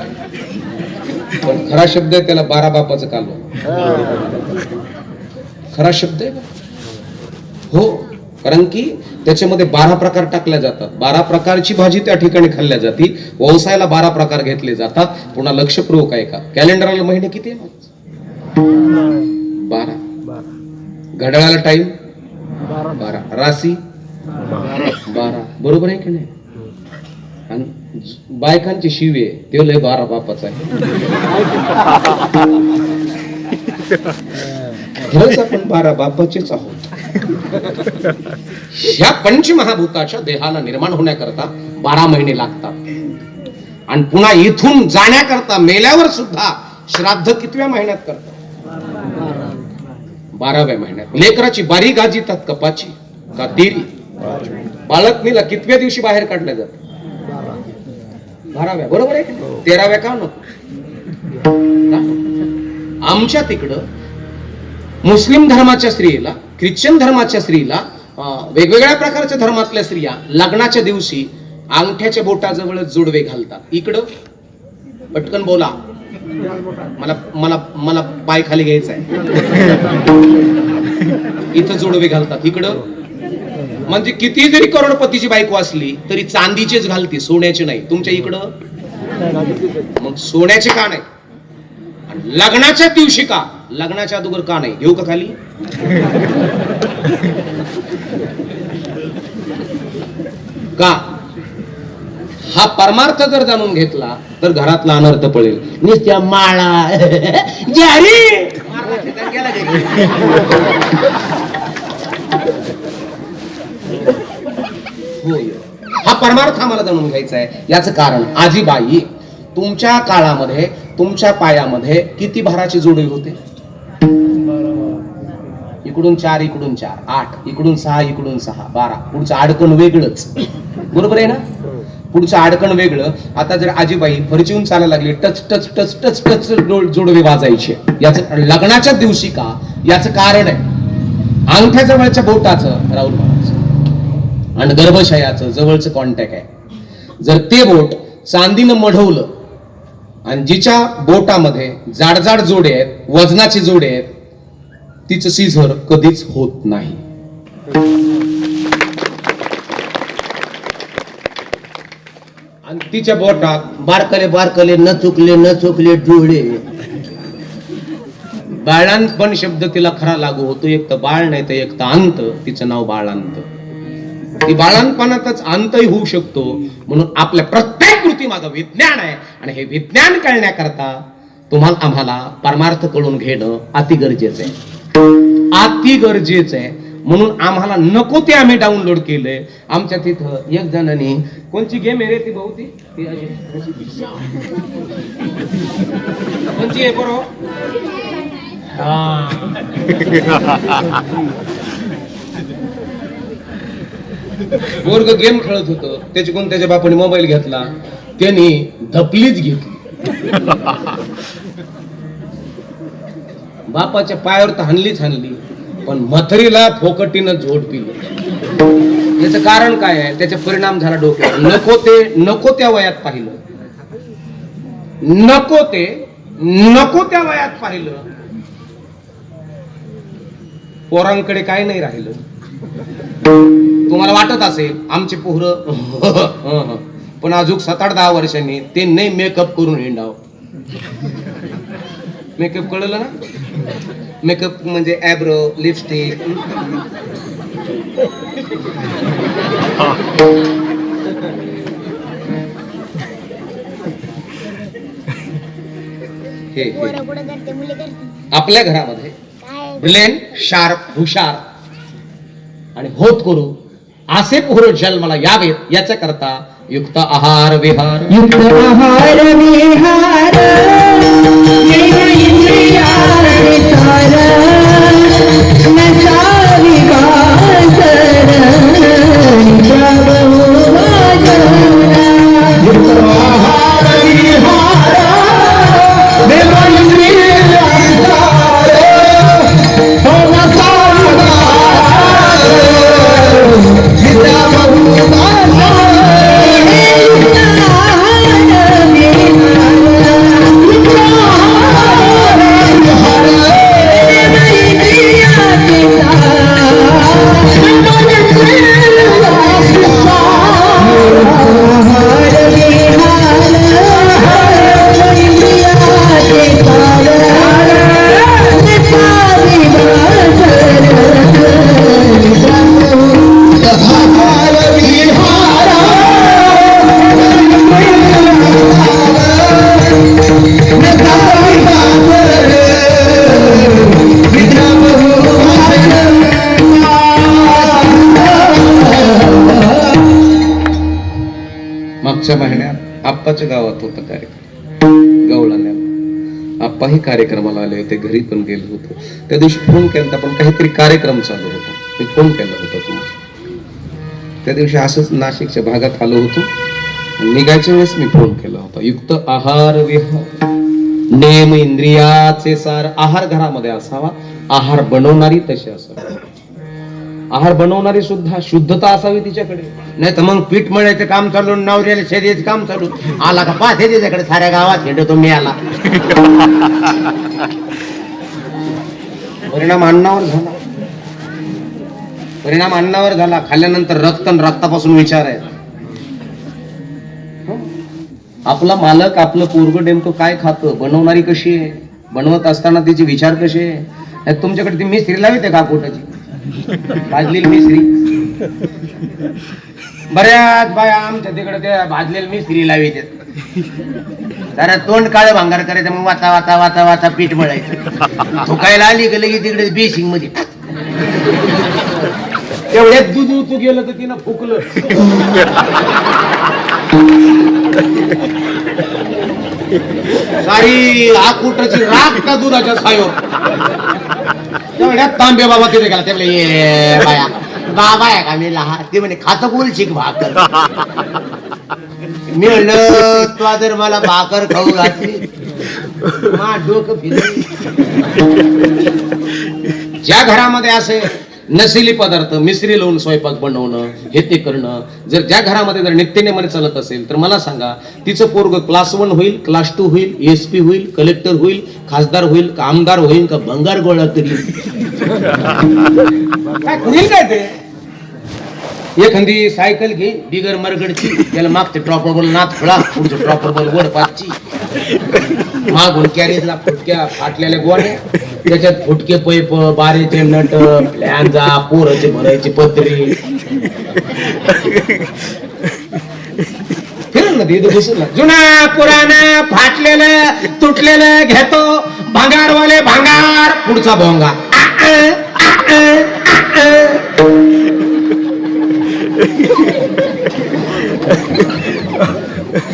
पण खरा शब्द आहे त्याला 12 बापाचं कालवण. खरा शब्द आहे हो, कारण की त्याच्यामध्ये 12 प्रकार टाकल्या जातात. 12 प्रकारची भाजी त्या ठिकाणी खाल्ल्या जाती. व्यवसायाला 12 प्रकार घेतले जातात. पुन्हा लक्षपूर्वक आहे का? कॅलेंडरला महिने किती आहे? 12. घड्याळाला टाइम 12. राशी 12. बरोबर आहे की नाही? आणि बायकांची शिवे ते लय 12 बापाचा आहे. खरंच आपण 12 बापाचेच आहोत. ह्या पंचमहाभूताच्या देहाला निर्माण होण्याकरता 12 महिने लागतात. आणि पुन्हा इथून जाण्याकरता मेल्यावर सुद्धा श्राद्ध कितव्या महिन्यात करतात? 12व्या महिन्यात. लेकराची बारी गाजीतात कपाची का देरी? बाळकनीला कितव्या दिवशी बाहेर काढल्या जातात? 12व्या. बरोबर आहे? 13व्या का नको? आमच्या तिकडं मुस्लिम धर्माच्या स्त्रीला, ख्रिश्चन धर्माच्या स्त्रीला, वेगवेगळ्या प्रकारच्या धर्मातल्या स्त्रिया लग्नाच्या दिवशी अंगठ्याच्या बोटाजवळ जोडवे घालतात. इकडं पटकन बोला, मला मला मला पाय खाली घ्यायचा आहे. इथं जोडवे घालतात. इकडं म्हणजे किती जरी करोडपतीची बायको असली तरी चांदीचेच घालते, सोन्याचे नाही. तुमच्या इकडं मग सोन्याचे का नाही? आणि लग्नाच्या दिवशी का? लग्नाच्या अगोदर का नाही? घेऊ का खाली? का? हा परमार्थ जर जाणून घेतला तर घरातला अनर्थ पडेल. नुसत्या माळा होय, हा परमार्थ आम्हाला जाणून घ्यायचा आहे. याचं कारण आजीबाई, तुमच्या काळामध्ये तुमच्या पायामध्ये किती भाराचे जोडवे होते? इकडून 4, इकडून 4, 8, इकडून 6, इकडून 6, 12. पुढचं अडकण वेगळंच, बरोबर आहे ना? पुढचं अडकण वेगळं. आता जर आजीबाई फरचीहून चालायला लागली, टच टच टच टच टच जोडवे वाजायचे. याचं लग्नाच्या दिवशी का? याचं कारण आहे अंगठ्याजवळच्या बोटाचं राहुल महाराज आणि गर्भशयाचं जवळचं कॉन्टॅक्ट आहे. जर ते बोट चांदीनं मढवलं आणि जिच्या बोटामध्ये जाडजाड जोडे आहेत, वजनाचे जोडे आहेत, तिचं सीझर कधीच होत नाही. आणि तिच्या बोटात बारकले बारकले न चुकले डोळे. बाळांपण शब्द तिला खरा लागू होतो. एक तर बाळ नाही तर एक तर अंत. तिचं नाव बाळांत. ती बाळांपणातच अंतही होऊ शकतो. म्हणून आपल्या प्रत्येक कृती मागं विज्ञान आहे आणि हे विज्ञान कळण्याकरता तुम्हाला आम्हाला परमार्थ कळून घेणं अति गरजेचं आहे. अति गरजेचं आहे. म्हणून आम्हाला नको ते आम्ही डाउनलोड केलंय. आमच्या तिथं एक जणांनी कोणची गेम आहे रे ती बहुती कोणची आहे बरोबर? पोरग गेम खेळत होतं, त्याच्याकडून त्याच्या बापाने मोबाईल घेतला, त्यांनी धपलीच घेतली. बापाच्या पायावर तर हाणली, पण मथरीला फोकटीनं झोड पिलं. याचं कारण काय आहे? त्याचा परिणाम झाला डोक्यावर. नको त्या वयात पाहिलं, नको त्या वयात पाहिलं. पोरांकडे काय नाही राहिलं. तुम्हाला वाटत असेल आमचे पोरं पण अजून 7-10 वर्षांनी ते नाही मेकअप करून हिंडाव. मेकअप कळलं ना? मेकअप म्हणजे ॲब्रो, लिपस्टिक. आपल्या घरामध्ये ब्रिलियंट, शार्प, हुशार आणि होत करू असे पोरं जन्माला यावेत याच्या करता युक्त आहार विहार मागच्या महिन्यात आप्पाच्या गावात होता कार्यक्रम गवळाण्याला. आप्पाही कार्यक्रमाला आले होते, घरी पण गेलो होतो. त्या दिवशी फोन केला पण काहीतरी कार्यक्रम चालू होता. मी फोन केला होता तुम्हाला. त्या दिवशी असंच नाशिकच्या भागात आलो होतो. निघायच्या वेळेस मी फोन केला होता. युक्त आहार विहार नेम इंद्रियाचे सार आहार घरामध्ये असावा. आहार बनवणारी तशी असावी. आहार बनवणारी सुद्धा शुद्धता असावी तिच्याकडे. नाही तर मग पीठ मळायचं काम चालू, नवऱ्याला शर्यतीचं काम चालू, आला का पाच आहे त्याच्याकडे, साऱ्या गावात हिंडतो मी आला. परिणाम अन्नावर झाला. परिणाम अन्नावर झाला. खाल्ल्यानंतर रक्त आणि रक्तापासून विचार आहे. आपला मालक आपलं पोरग नेमकं काय खातं, बनवणारी कशी आहे, बनवत असताना तिचे विचार कसे आहे. नाही तुमच्याकडे ती मिस्त्री लाविते का पोटाची, भाजलेली मिस्त्री. बऱ्याच बाया आमच्या तिकडे ते भाजलेली मिस्त्री लावित, जरा तोंड काळं भांगार करायचं, मग वाचा वाचा वाचा वाचा पीठ मळायचं. थुकायला आली गेलं की तिकडे बेसिंग मध्ये तेवढ्यात दूध उतू गेलं तर तिनं फुकलं. सारी आकुटाची राख का दुधाच्या सायो. तेवढ्यात तांबे बाबा तिथे गेला, ते म्हणले, "ये बाया बाबा आहे का मी लहान?" ते म्हणे, "खातं बोल शिक भाकर." मी म्हणलं, "तू जर मला भाकर खाऊ घातली मा डोकं फिरलं." ज्या घरामध्ये असे नशिली पदार्थ मिसरी लावून स्वयंपाक बनवणं हे ते करणं, जर ज्या घरामध्ये जर नित्यनेमाने चालत असेल तर मला सांगा, तिचं पोरग क्लास 1 होईल, क्लास 2 होईल, SP होईल, कलेक्टर होईल, खासदार होईल का आमदार होईल का भंगार गोळा करील? काय होईल काय ते? एखादी सायकल घे बिगर मरगडची, त्याला मागते ड्रॉपर बॉल नाथ फळा, पुढचं ड्रॉपर बॉल वर पाचची, मागून कॅरेजला फुटक्या फाटलेल्या गोण्या, त्याच्यात फुटके पैप, बारेचे नट, प्लॅनजा, पोराचे भरायची पत्री. फिरून ना तिथं घुसून ना, जुना पुराणा फाटलेलं तुटलेलं घेतो, भांगारवाले भांगार, पुढचा भोंगा.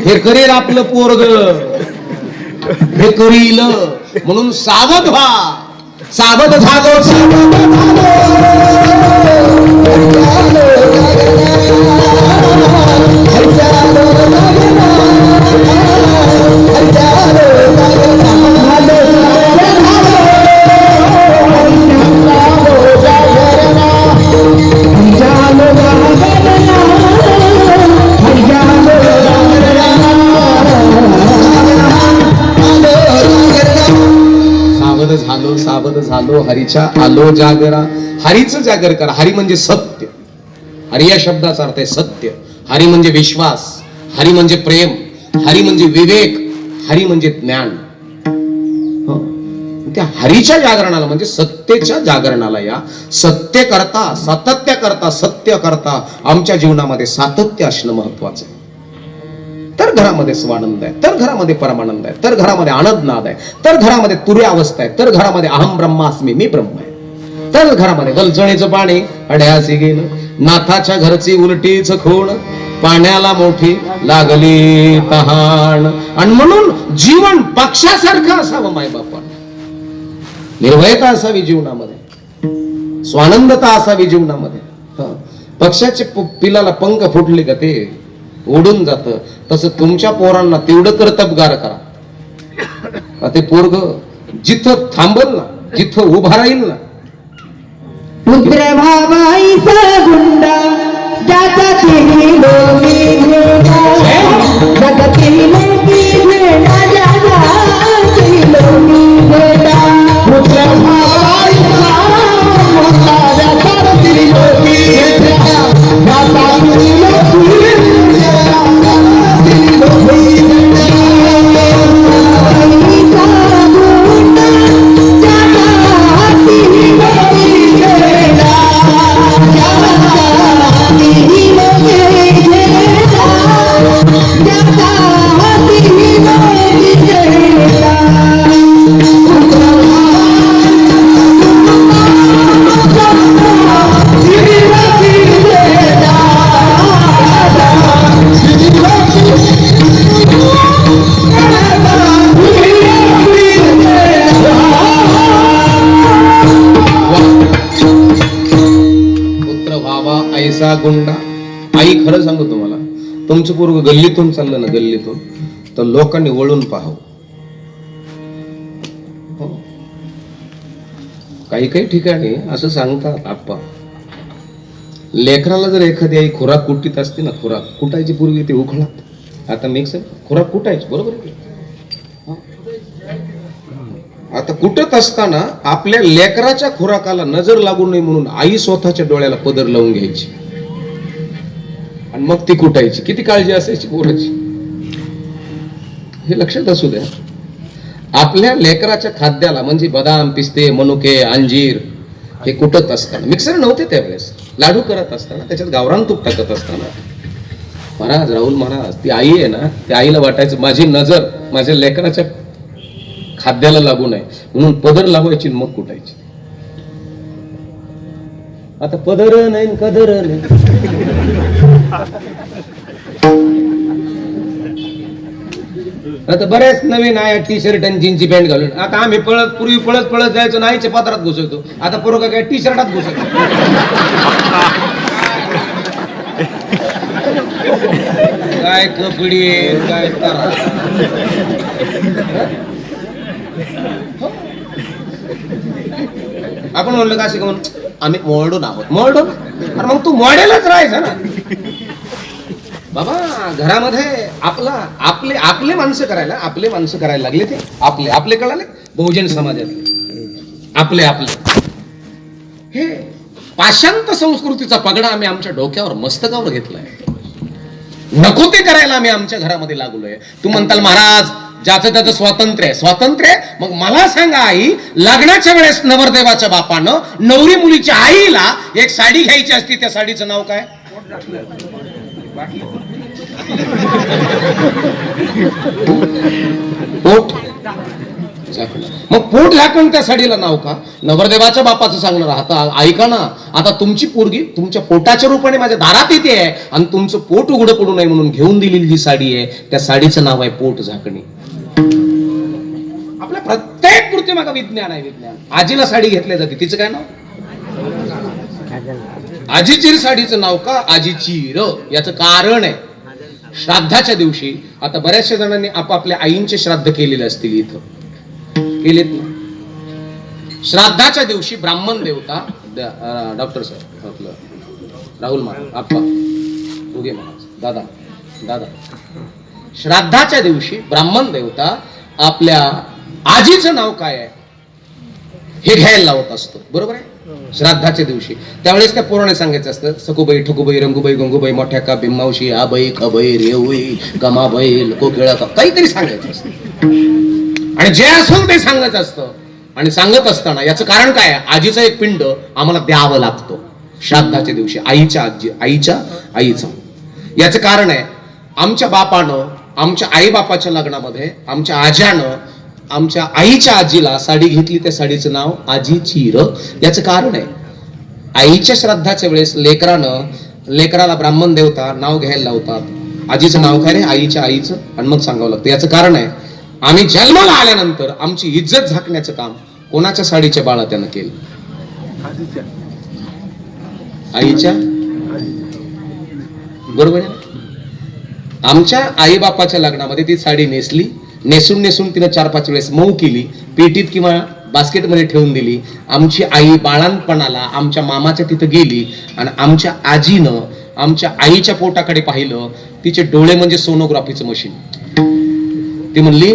हे करेल आपलं पोरग, हे करील, म्हणून सावध व्हा. सावध झालो, सावध सावध झालो, हरीच्या आलो जागरा. हरीचं जागर करा. हरी म्हणजे सत्य. हरी या शब्दाचा अर्थ आहे सत्य. हरी म्हणजे विश्वास, हरी म्हणजे प्रेम, हरी म्हणजे विवेक, हरी म्हणजे ज्ञान. त्या हरीच्या जागरणाला म्हणजे सत्तेच्या जागरणाला या. सत्य करता, सातत्य करता, सत्य करता आमच्या जीवनामध्ये सातत्य असणं महत्वाचं आहे. तर घरामध्ये स्वानंद आहे, तर घरामध्ये परमानंद आहे, तर घरामध्ये आनंद नाद आहे, तर घरामध्ये तुर्य अवस्था आहे, तर घरामध्ये अहम ब्रह्मास्मी, मी ब्रह्म आहे. तर घरामध्ये गलजणीचं पाणी अड्यासी गेलं, नाथाच्या घरची उलटीच खूण, पाण्याला मोठी लागली तहान. आणि म्हणून जीवन पक्षासारखं असावं मायबापा. निर्भयता असावी जीवनामध्ये, स्वानंदता असावी जीवनामध्ये. पक्षाचे पिलाला पंख फुटले का ते ओढून जात, तसं तुमच्या पोरांना तेवढं कर्तबगार करा. ते पोरग जिथं थांबल ना, जिथं उभा राहील ना. पुत्र भावाईचा गुंडा ज्याचा केली लोणी भेटा, जगती लोणी भेटा, ज्याचा केली लोणी भेटा. पुत्र भावाईचा गुंडा ज्याचा केली लोणी भेटा, ज्याचा केली लोणी गुंडा. आई खरं सांगू तुम्हाला, तुमचं पोरग गल्लीतून चाललं ना, गल्लीतून, तर लोकांनी वळून पाहावं. काही काही ठिकाणी असं सांगतात आप्पा, लेकराला जर एखादी आई खुराक कुटीत असते ना, खुराक कुटायची पूर्वी ते उखळात, आता मिक्स खुराक कुटायची, बरोबर आहे? आता कुटत असताना आपल्या लेकराच्या खुराकाला नजर लागू नये म्हणून आई स्वतःच्या डोळ्याला पदर लावून घ्यायची आणि मग ती कुटायची. किती काळजी असायची पोराची, हे लक्षात असू द्या. आपल्या लेकराच्या खाद्याला म्हणजे बदाम, पिस्ते, मनुके, अंजीर हे कुटत असताना, मिक्सर नव्हते त्यावेळेस, लाडू करत असताना त्याच्यात गावरान तूप टाकत असताना, महाराज राहुल महाराज, ती आई आहे ना, त्या आईला वाटायचं माझी नजर माझ्या लेकराच्या खाद्याला लागू नये म्हणून पदर लावायची मग कुटायची. आता पदर नाही कदर नाही. आता बऱ्याच नवीन आहे टी शर्ट आणि जीन्सची पॅन्ट घालून. आता आम्ही पूर्वी पळत जायचो, नाहीच्या पत्रात घुसवतो, आता पोरं काय टी शर्टात घुसवतो. काय कपडी काय करा. आपण म्हणलं का म्हणून आम्ही मॉडर्न आहोत, मॉडर्न, अरे मग तू मॉडेलच राहायचं ना बाबा. घरामध्ये आपले माणसं करायला लागले, ते आपले कळाले, बहुजन समाजातले आपले हे पाषांत संस्कृतीचा पगडा आम्ही आमच्या डोक्यावर मस्तकावर घेतलाय. नको ते करायला आम्ही आमच्या घरामध्ये लागलोय. तू म्हणताल महाराज ज्याचं त्याचं स्वातंत्र्य, मग मला सांगा आई, लग्नाच्या वेळेस नवरदेवाच्या बापानं नवरी मुलीच्या आईला एक साडी घ्यायची असती, त्या साडीचं नाव काय? पोट झाकणं. मग पोट झाकण त्या साडीला नाव का? नवरदेवाच्या बापाचं सांगणार. आता ऐका ना, आता तुमची पोरगी तुमच्या पोटाच्या रूपाने माझ्या दारात येते आहे आणि तुमचं पोट उघडं पडू नये म्हणून घेऊन दिलेली जी साडी आहे त्या साडीचं नाव आहे पोट झाकणी. आपल्या प्रत्येक कृतीमागं विज्ञान आहे, विज्ञान. आजीला साडी घेतली जाते, तिचं काय नाव? आजीचीर साडीचं नाव का? आजीचीर. याचं कारण आहे श्राद्धाच्या दिवशी, आता बऱ्याचशा जणांनी आपापल्या आईंचे श्राद्ध केलेले असतील, इथं केलेत ना. श्राद्धाच्या दिवशी ब्राह्मण देवता, डॉक्टर साहेब आपलं राहुल महाराज, आप्पा उगे महाराज, दादा, श्राद्धाच्या दिवशी ब्राह्मण देवता आपल्या आजीचं नाव काय आहे हे घ्यायला लावत असतो, बरोबर आहे? श्राद्धाच्या दिवशी त्यावेळेस त्या पोराने सांगायचं असतं, सकुबाई, ठकुबाई, रंगुबाई, गंगूबाई, मोठ्या का, भीमावशी, आबाई, खबाई, रेवई, कमाबाई, कोकिळा का, काहीतरी सांगायचं असतं आणि जे असेल ते सांगायचं असतं. आणि सांगत असताना याचं कारण काय आहे? आजीचं एक पिंड आम्हाला द्यावं लागतं श्राद्धाच्या दिवशी, आईच्या आईचं. याचं कारण आहे, आमच्या बापानं आमच्या आई बापाच्या लग्नामध्ये आमच्या आज्यानं आमच्या आईच्या आजीला साडी घेतली, त्या साडीचं नाव आजीचीर. याचं कारण आहे, आईच्या श्राद्धाच्या वेळेस लेकराला ब्राह्मण देवता नाव घ्यायला लावतात. आजीचं नाव काय रे? आईच्या आईचं, आणि मग सांगावं लागतं. याचं कारण आहे, आम्ही जन्माला आल्यानंतर आमची इज्जत झाकण्याचं काम कोणाच्या साडीच्या बाळा त्यानं केलं? आईच्या. बरोबर आहे. आमच्या आई बापाच्या लग्नामध्ये ती साडी नेसून तिनं 4-5 वेळेस मऊ केली, पेटीत किंवा बास्केटमध्ये ठेवून दिली. आमची आई बाळांपणाला आमच्या मामाच्या तिथं गेली आणि आमच्या आजीनं आमच्या आईच्या पोटाकडे पाहिलं. तिचे डोळे म्हणजे सोनोग्राफीचं मशीन. ती म्हणली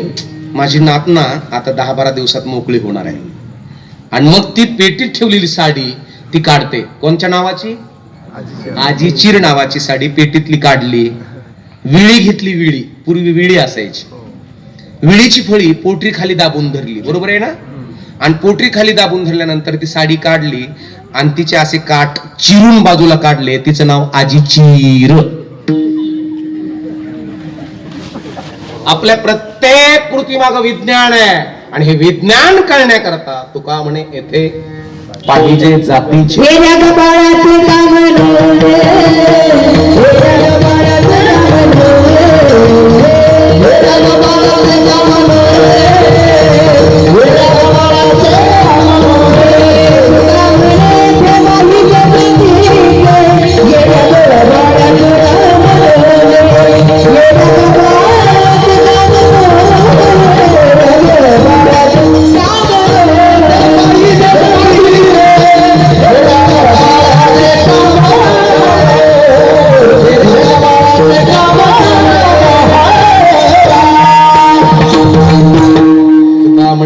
माझी नात ना आता 10-12 दिवसात मोकळी होणार आहे. आणि मग ती पेटीत ठेवलेली साडी ती काढते. कोणत्या नावाची? आजीचीर नावाची साडी पेटीतली काढली. विळी घेतली, विळी, पूर्वी विळी असायची, विळीची फळी पोटरी खाली दाबून धरली, बरोबर आहे ना? आणि पोटरी खाली दाबून धरल्यानंतर ती साडी काढली आणि तिचे असे काठ चिरून बाजूला काढले. तिचं नाव आजीचीर. आपल्या प्रत्येक कृतीमागं विज्ञान आहे आणि हे विज्ञान कळण्याकरता तुका म्हणे येथे पाहिजे जातीचे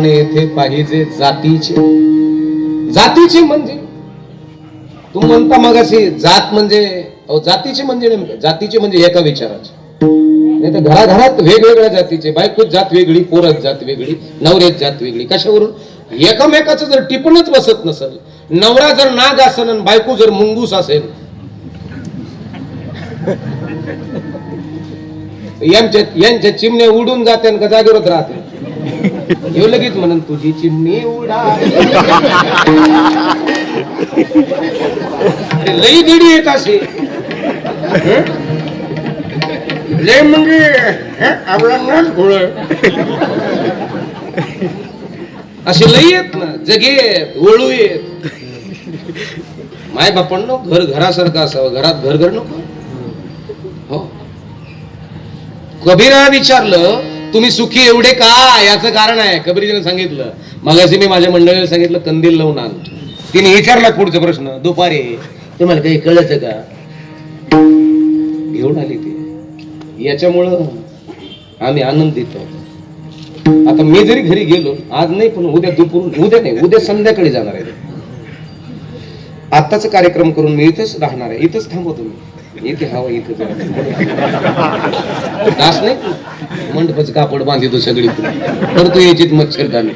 म्हणे येथे पाहिजे जातीचे. जातीचे म्हणजे तू म्हणता मग अशी जात म्हणजे जातीचे म्हणजे नेमकं जातीचे म्हणजे एका विचाराचे. नाही तर घराघरात वेगवेगळ्या जातीचे, बायकोच जात वेगळी, पोरच जात वेगळी, नवऱ्याच जात वेगळी. कशावरून? एकमेकाचं जर टिपूनच बसत नसेल, नवरा जर नाग असेल आणि बायको जर मुंगूस असेल, यांच्या चिमण्या उडून जाते का जागेवरच राहते. येऊ लगेच म्हणून तुझी चिमणी उडा. लई गडी येत असे लय म्हणजे आपला असे लई येत ना, जगे येत, वळू येत. माय बापांनो घर घरासारखं असावं, घरात घर घर नको. हो, कबीरा विचारलं तुम्ही सुखी एवढे का, याचं कारण आहे. कबीरजीने सांगितलं, मगाशी मी माझ्या मंडळीला सांगितलं कंदील लावून आण. तिने विचारला पुढचा प्रश्न, दुपारी तुम्हाला काही कळत का, घेऊन आली ती. याच्यामुळं आम्ही आनंदित आहोत. आता मी जरी घरी गेलो, आज नाही पण उद्या दुपारून, उद्या नाही उद्या संध्याकाळी जाणार आहे. आत्ताच कार्यक्रम करून मी इथंच राहणार आहे, इथंच थांबवतो मी. इथे हवा इथं दास नाही, मंडपाचं कापड बांधितो सगळी, करतो याचीच मच्छरदाणी.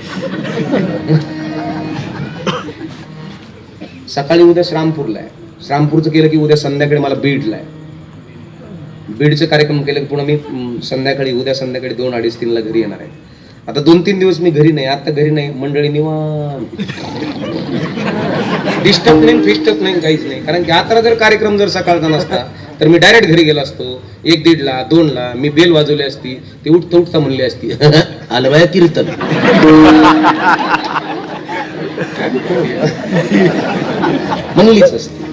सकाळी उद्या श्रामपूरला आहे, श्रामपूरचं केलं की उद्या संध्याकाळी मला बीडला आहे. बीडचं कार्यक्रम केलं की पुन्हा मी संध्याकाळी उद्या संध्याकाळी 2, 2:30, 3 ला घरी येणार आहे. आता 2-3 दिवस मी घरी नाही, आता घरी नाही, मंडळी निवांत, डिस्टर्ब नाही, फिस्टर्ब नाही, काहीच नाही. कारण की आता जर कार्यक्रम जर सकाळचा नसता तर मी डायरेक्ट घरी गेलो असतो. 1-1:30 ला 2 ला मी बेल वाजवली असती, ते उठता उठता म्हणली असती आलं बाया कीर्तन. म्हणलीच असती.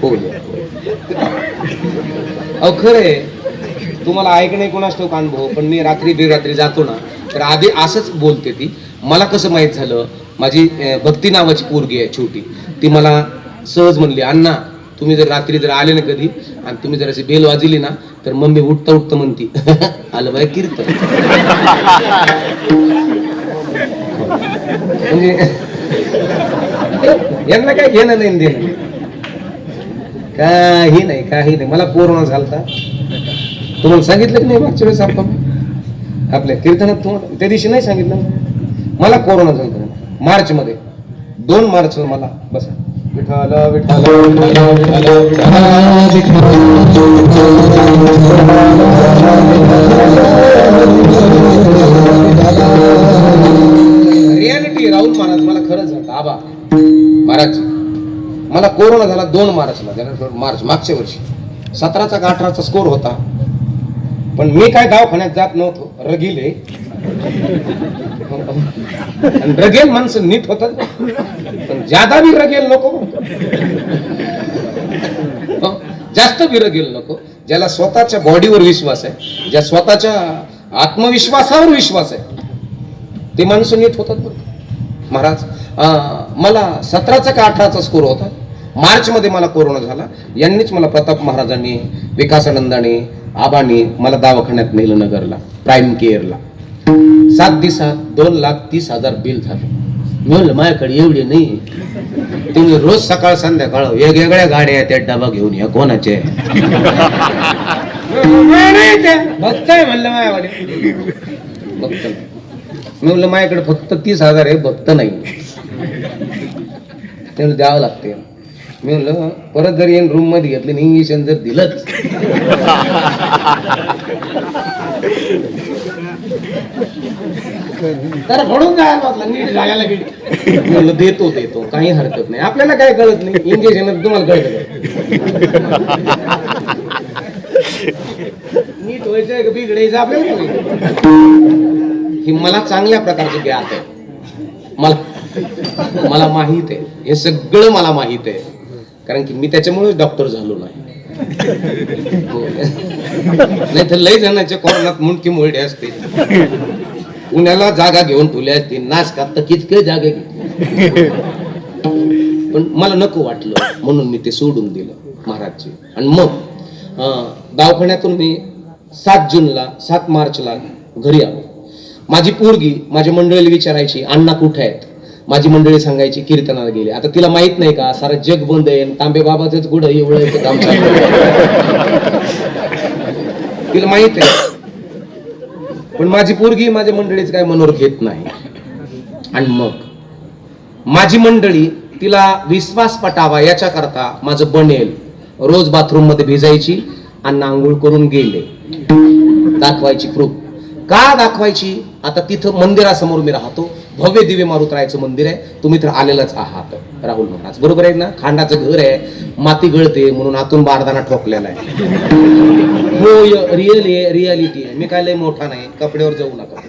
हो अहो खरंय, तुम्हाला ऐकणे कोणाच ठाऊक अनुभव, पण मी रात्री बेरात्री जातो ना, तर आधी असंच बोलते ती. मला कसं माहित झालं, माझी भक्ती नावाची पोरगी आहे छोटी, ती मला सहज म्हणली, अण्णा तुम्ही जर रात्री जर आले ना कधी आणि तुम्ही जर अशी बेल वाजली ना, तर मम्मी उठता उठता म्हणती आलं बाय कीर्तन. म्हणजे यांना काय घेणं नाही देणं, काही नाही, काही नाही. मला कोरोना झालता, तुम्हाला सांगितलं की नाही मागच्या वेळेस आपण आपल्या कीर्तनात, तुम्हाला त्या दिवशी नाही सांगितलं. मला कोरोना झाला मार्च मध्ये, 2 मार्च मला. बसा, विठाल विठाल रियालिटी. राहुल महाराज मला खरंच झालं, आबा महाराज मला कोरोना झाला 2 मार्चला, जानेवारी मार्च मागच्या वर्षी. 17चा का 18चा स्कोर होता, पण मी काय दवाखान्यात जात नव्हतो. रगील आहे, रगेल माणसं नीट होतात, पण ज्यादा बी रगेल नको, जास्त बी रगेल नको. ज्याला स्वतःच्या बॉडीवर विश्वास आहे, ज्या स्वतःच्या आत्मविश्वासावर विश्वास आहे, ते माणसं नीट होतात. महाराज मला 17चा का 18चा स्कोर होता. मार्च मध्ये मला कोरोना झाला. यांनीच मला प्रताप महाराजांनी, विकासानंदाने, आबांनी मला दवाखान्यात नेलं नगरला, प्राईम केअरला. 7 दिवसात 2,30,000 बिल झालं. मी म्हणलं माझ्याकडे एवढे नाही. तुम्ही रोज सकाळ संध्याकाळ वेगवेगळ्या गाड्या आहेत, त्या डबा घेऊन या, कोणाचे भक्त आहे म्हणलं माझ्याकडे. भक्त मी म्हणलं माझ्याकडे फक्त 30,000 आहे, भक्त नाही. ते द्यावं लागते. मी म्हणलं परत जर येऊन रूम मध्ये घेतलं इंजेक्शन जर दिलंच तर म्हणून जायला नीट जायला गेली. म्हणलं देतो देतो, काही हरकत नाही. आपल्याला काय कळत नाही, इंजेक्शन तुम्हाला कळत नीट व्हायचंय का बिघडायचं आपल्याला. ही मला चांगल्या प्रकारचे ज्ञात आहे. मला माहित आहे, हे सगळं मला माहित आहे. कारण की मी त्याच्यामुळेच डॉक्टर झालो नाही. नाही तर लय जणांच्या कोरोनात मुंडकी मोरडे असते, पुण्याला जागा घेऊन ठेवल्या असते, नाशकात तर कितके जागे घेतले. पण मला नको वाटलं म्हणून मी ते सोडून दिलं महाराजचे. आणि मग दवाखान्यातून मी 7 मार्चला घरी आलो. माझी पोरगी माझ्या मंडळीला विचारायची अण्णा कुठे आहेत, माझी मंडळी सांगायची कीर्तनाला गेले. आता तिला माहित नाही का सारं जग बंद आहे, तांबे बाबाच गुढ एवढं काम चालू आहे. तिला माहित आहे, पण माझी पोरगी माझ्या मंडळीच काय मनावर घेत नाही. आणि मग माझी मंडळी तिला विश्वास पटावा याच्या करता माझं बनेल रोज बाथरूम मध्ये भिजायची आणि आंघोळ करून गेले दाखवायची प्रूफ. का दाखवायची? आता तिथं मंदिरासमोर मी राहतो, भव्य दिवे मारुतरायचं मंदिर आहे, तुम्ही तर आलेलंच आहात राहुल महाराज, बरोबर आहे ना? खांडाचं घर आहे, माती गळते म्हणून आतून बारदाना ठोकलेला आहे. हो, रियालिटी आहे. मी काय लय मोठा नाही, कपड्यावर जाऊ नका.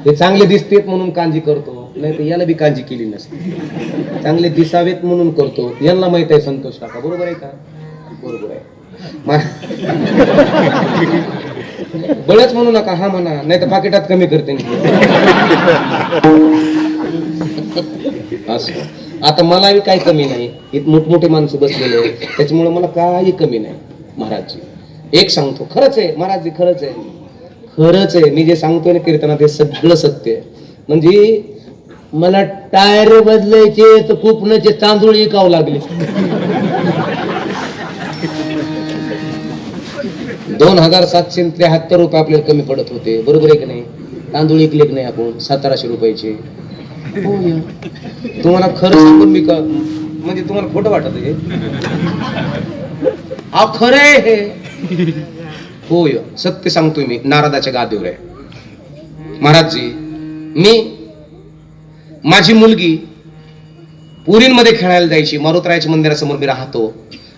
हे चांगले दिसतेत म्हणून कांजी करतो, नाही तर याला बी कांजी केली नसते. चांगले दिसावेत म्हणून करतो, यांना माहित आहे संतोष काका, बरोबर आहे का? बरोबर आहे. बळच म्हणू नका, हा म्हणा, नाही तर पाकिटात कमी करते. असं आता मलाही काही कमी नाही, इथं मोठमोठे माणसं बसलेले त्याच्यामुळे मला काही कमी नाही. महाराजजी एक सांगतो, खरंच आहे महाराजजी, खरंच आहे, खरंच आहे. मी जे सांगतोय ना कीर्तनात हे सगळं सत्य आहे. म्हणजे मला टायर बदलायचे तर कुपनाचे तांदूळ विकावं लागले. 2773 रुपये आपल्याला कमी पडत होते, बरोबर आहे की नाही? तांदूळ विकले की नाही आपण 1700 रुपयाचे. तुम्हाला खरं सांगून मी का म्हणजे तुम्हाला खोटं वाटत आहे? खरं आहे हे. होय, सत्य सांगतोय मी, नारदाच्या गादीवर आहे. महाराजजी, मी माझी मुलगी पुरींमध्ये खेळायला जायची, मारुतरायाच्या मंदिरासमोर मी राहतो,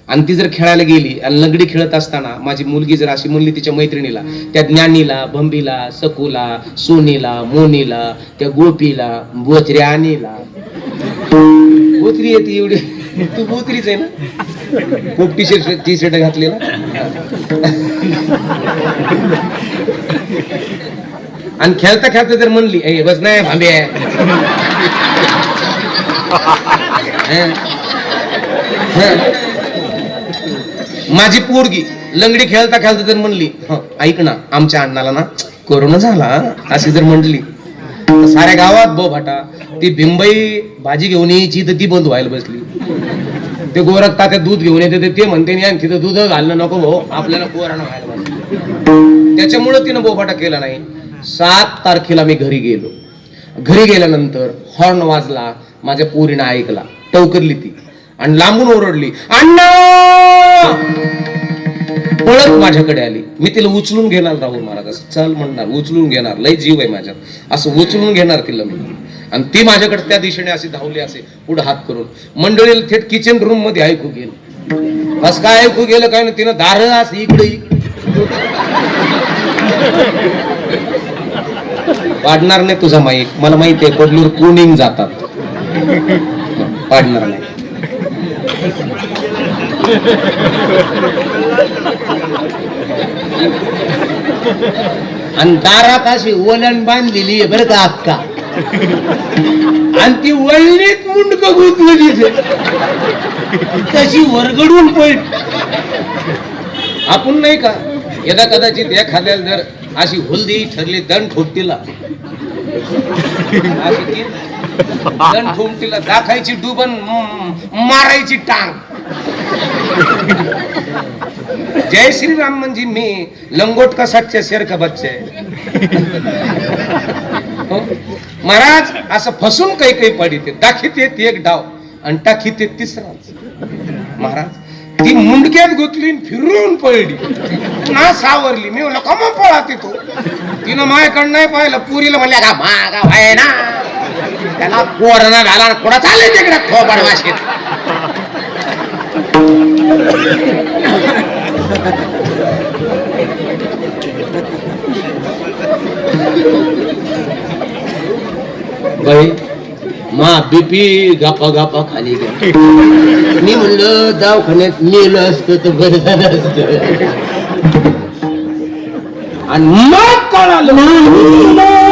आणि ती जर खेळायला गेली आणि लंगडी खेळत असताना माझी मुलगी जर अशी म्हणली तिच्या मैत्रिणीला, त्या ज्ञानीला, भंबीला, सकूला, सोनीला, मोनीला, त्या गोपीला, बोचऱ्यानीला, बोत्री येते एवढी, तू बोत्रीच आहे ना, खूप टी शर्ट घातलेला, आणि खेळता खेळता जर म्हणली ए बस नाही भांबे माझी पोरगी लंगडी खेळता खेळता जर म्हणली ऐक ना आमच्या अण्णाला ना कोरोना झाला अशी जर म्हणली, साऱ्या गावात भाटा ती भिंबई भाजी घेऊन यायची तर ती बंद व्हायला बसली. ते गोरख तात्या दूध घेऊन येते ते म्हणते नाही, तिथं दूध घालणं नको भाऊ, आपल्याला कोरोना व्हायला बसली. त्याच्यामुळे तिनं बोभाटा केला नाही. 7 तारखेला मी घरी गेलो. घरी गेल्यानंतर हॉर्न वाजला, माझ्या पोरीनं ऐकला, टवकरली ती आणि लांबून ओरडली अण्णा, पळत माझ्याकडे आली. मी तिला उचलून घेणार राहुल महाराज, असं चल म्हणणार, उचलून घेणार, लय जीव आहे माझ्यात, असं उचलून घेणार तिला मी, आणि ती माझ्याकडे त्या दिशेने अशी धावली, असे पुढे हात करून. मंडळीला थेट किचन रूम मध्ये ऐकू गेलं. बस काय ऐकू गेलं काय ना, तिनं दार असं इकडे पाडणार नाही तुझा माईक, मला माहिती आहे पडलूर कुनिंग जातात, पाडणार नाही. आणि दारात अशी वळण बांधलेली आहे बरं का अक्का, आणि ती वळणीत मुंडक गुंतलेली तशी वरगडून पड. आपण नाही का यदा कदाचित एखाद्याला जर अशी हुलदी ठरली दंड ठोपटीला, दंड ठोपटीला दाखायची डुबन मारायची टांग. जय श्रीराम म्हणजे मी लंगोट का सच्चा शेर का बच्चा आहे. महाराज असं फसून काही काही पडिते, दाखीत येत एक डाव आणि टाकीत येत तिसराच. महाराज ती मुंडक्यात गुतली फिरून पडली, ना सावरली. मी म्हणलं कमा पळा तिथं, तिनं माझ्याकडं नाही पाहिलं, पुरीला म्हणल्या का मागा भाई ना, त्याला कोरोना झाला, कोणा चालले तिकडे खोबड वाशीत. बाई मा बीपी गापा गापा खाली गेला. मी म्हणलं दवाखान्यात नेलं असतं तर बरं झालं असतं. आणि मग कळालं नाही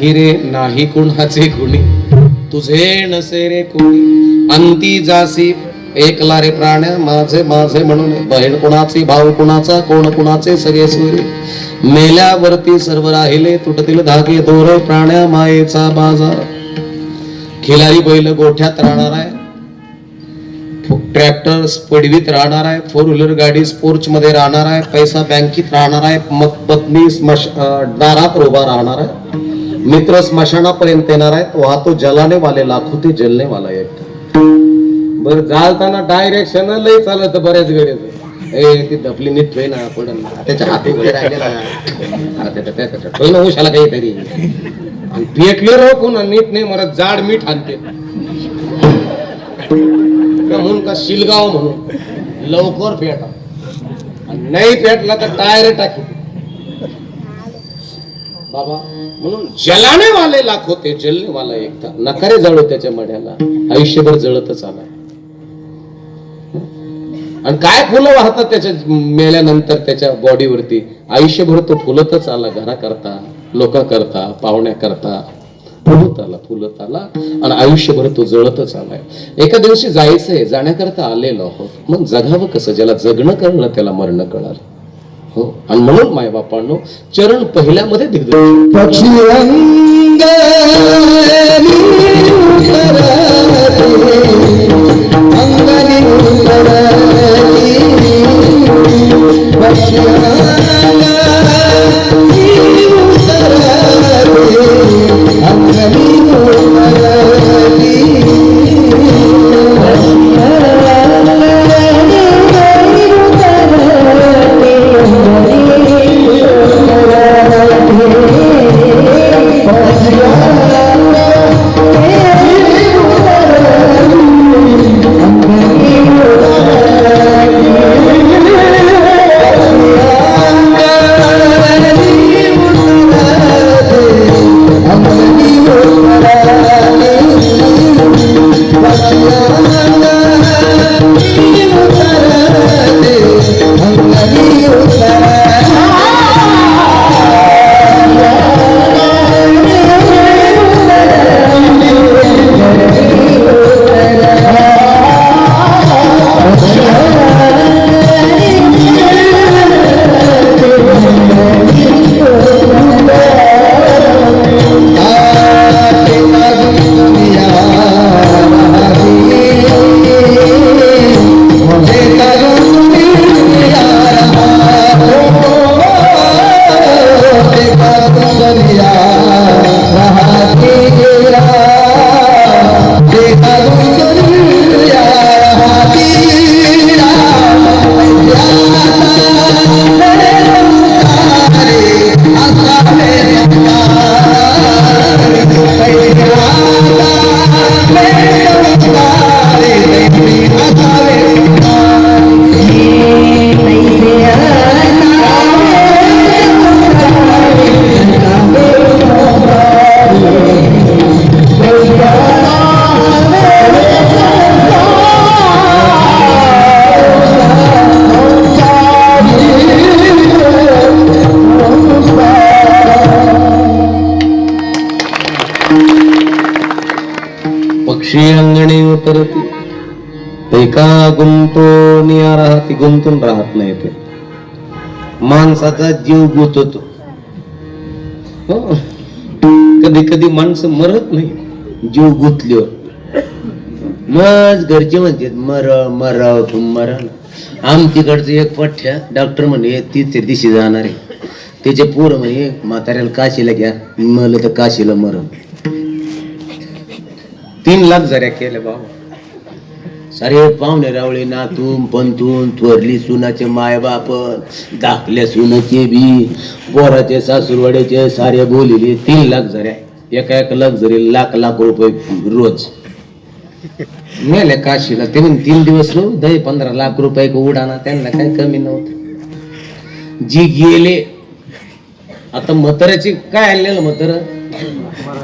नाही रे नाही कुणाचे कुणी, तुझे नसे रे कुणी, अंती जासी एकला रे प्राण्या, माझे माझे म्हणून, बहीण कुणाची भाऊ कुणाचा, कोण कुणाचे सगळे सुरे, मेल्यावरती सर्व राहिले, तुटतील धागे दोरे, प्राण्या मायेचा बाजार. खिलारी बैल गोठ्यात राहणार आहे, ट्रॅक्टर पडवीत राहणार आहे, फोर व्हीलर गाडी स्पोर्ट्स मध्ये राहणार आहे, पैसा बँकेत राहणार आहे, मग पत्नी दारात उभा राहणार आहे, मित्र स्मशानापर्यंत येणार आहेत, वाहतो जलाने वाले लाखो ते जलने वाला एक. बर चालताना डायरेक्शन लय चालत बऱ्याच गडे ती दफली नीट ना पडन त्याच्या हाती वगैरे राहिले ना उशाला काहीतरी आणि पेटले राव पुन्हा नीट नाही मरत जाड मीठ आणते म्हणून का शिलगाव म्हणून लवकर पेटा नाही पेटला तर टायर टाकी बाबा. म्हणून जलाने वाले लाख होते जलने वाला एकटा. नकारे जळू त्याच्या मढ्याला, आयुष्यभर जळतच आलाय. आणि काय फुलं वाहतात त्याच्या मेल्यानंतर त्याच्या बॉडीवरती, आयुष्यभर तो फुलतच आला, घरा करता, लोका करता, पाहुण्या करता फुलत आला आणि आयुष्यभर तो जळतच आलाय. एका दिवशी जायचंय, जाण्याकरता आलेलो आहोत, मग जगावं कसं? ज्याला जगणं कळलं त्याला मरणं कळालं. हो, आणि म्हणून मायबापांनो चरण पहिल्यामध्ये दिग्दर्शन. पक्षी अंगणी उतरती एका गुंतून या राहती, गुंतून राहत नाही ते. माणसाचा जीव गुंततो. कधी कधी माणसं मरत नाही जीव गुंतल्यावर. मग घरचे म्हणतात मराव तुम मरा. आमच्याकडचं एक पठ्या डॉक्टर म्हणे 3 दिवशी जाणार आहे. त्याचे पोरं म्हणे म्हाताऱ्याला काशीला घ्या, मला तर काशीला मरण. 3 लाख जऱ्या केल्या बाबा. सारे पाहुणे रावळे, नातून पंतून, थोरली सुनाचे माय बाप, धाकल्या सुनाचे बी, पोराचे सासूरवाड्याचे सारे बोलिले. 3 लाख जऱ्या. एका लक्झरी लाख रुपये रोज. मेले काशीला. ते म्हणे 3 दिवस रो 10-15 लाख रुपये उडाना. त्यांना काय कमी नव्हतं. जी गेले आता म्हाताऱ्याची काय आणलेलं म्हातारं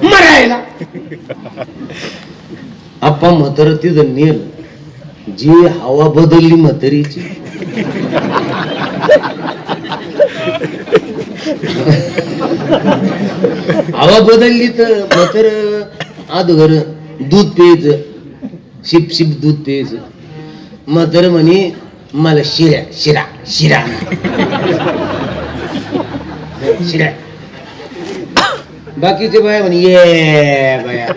मरायला. आप्पा म्हातारं तिथं नेल. जी हवा बदलली म्हातारीची. हवा बदलली तर म्हातार अगोदर दूध प्यायचं, शिप शिप दूध प्यायचं. म्हातार म्हणे मला शिरा शिरा शिरा शिरा. बाकीचे बाया म्हणे ये बाया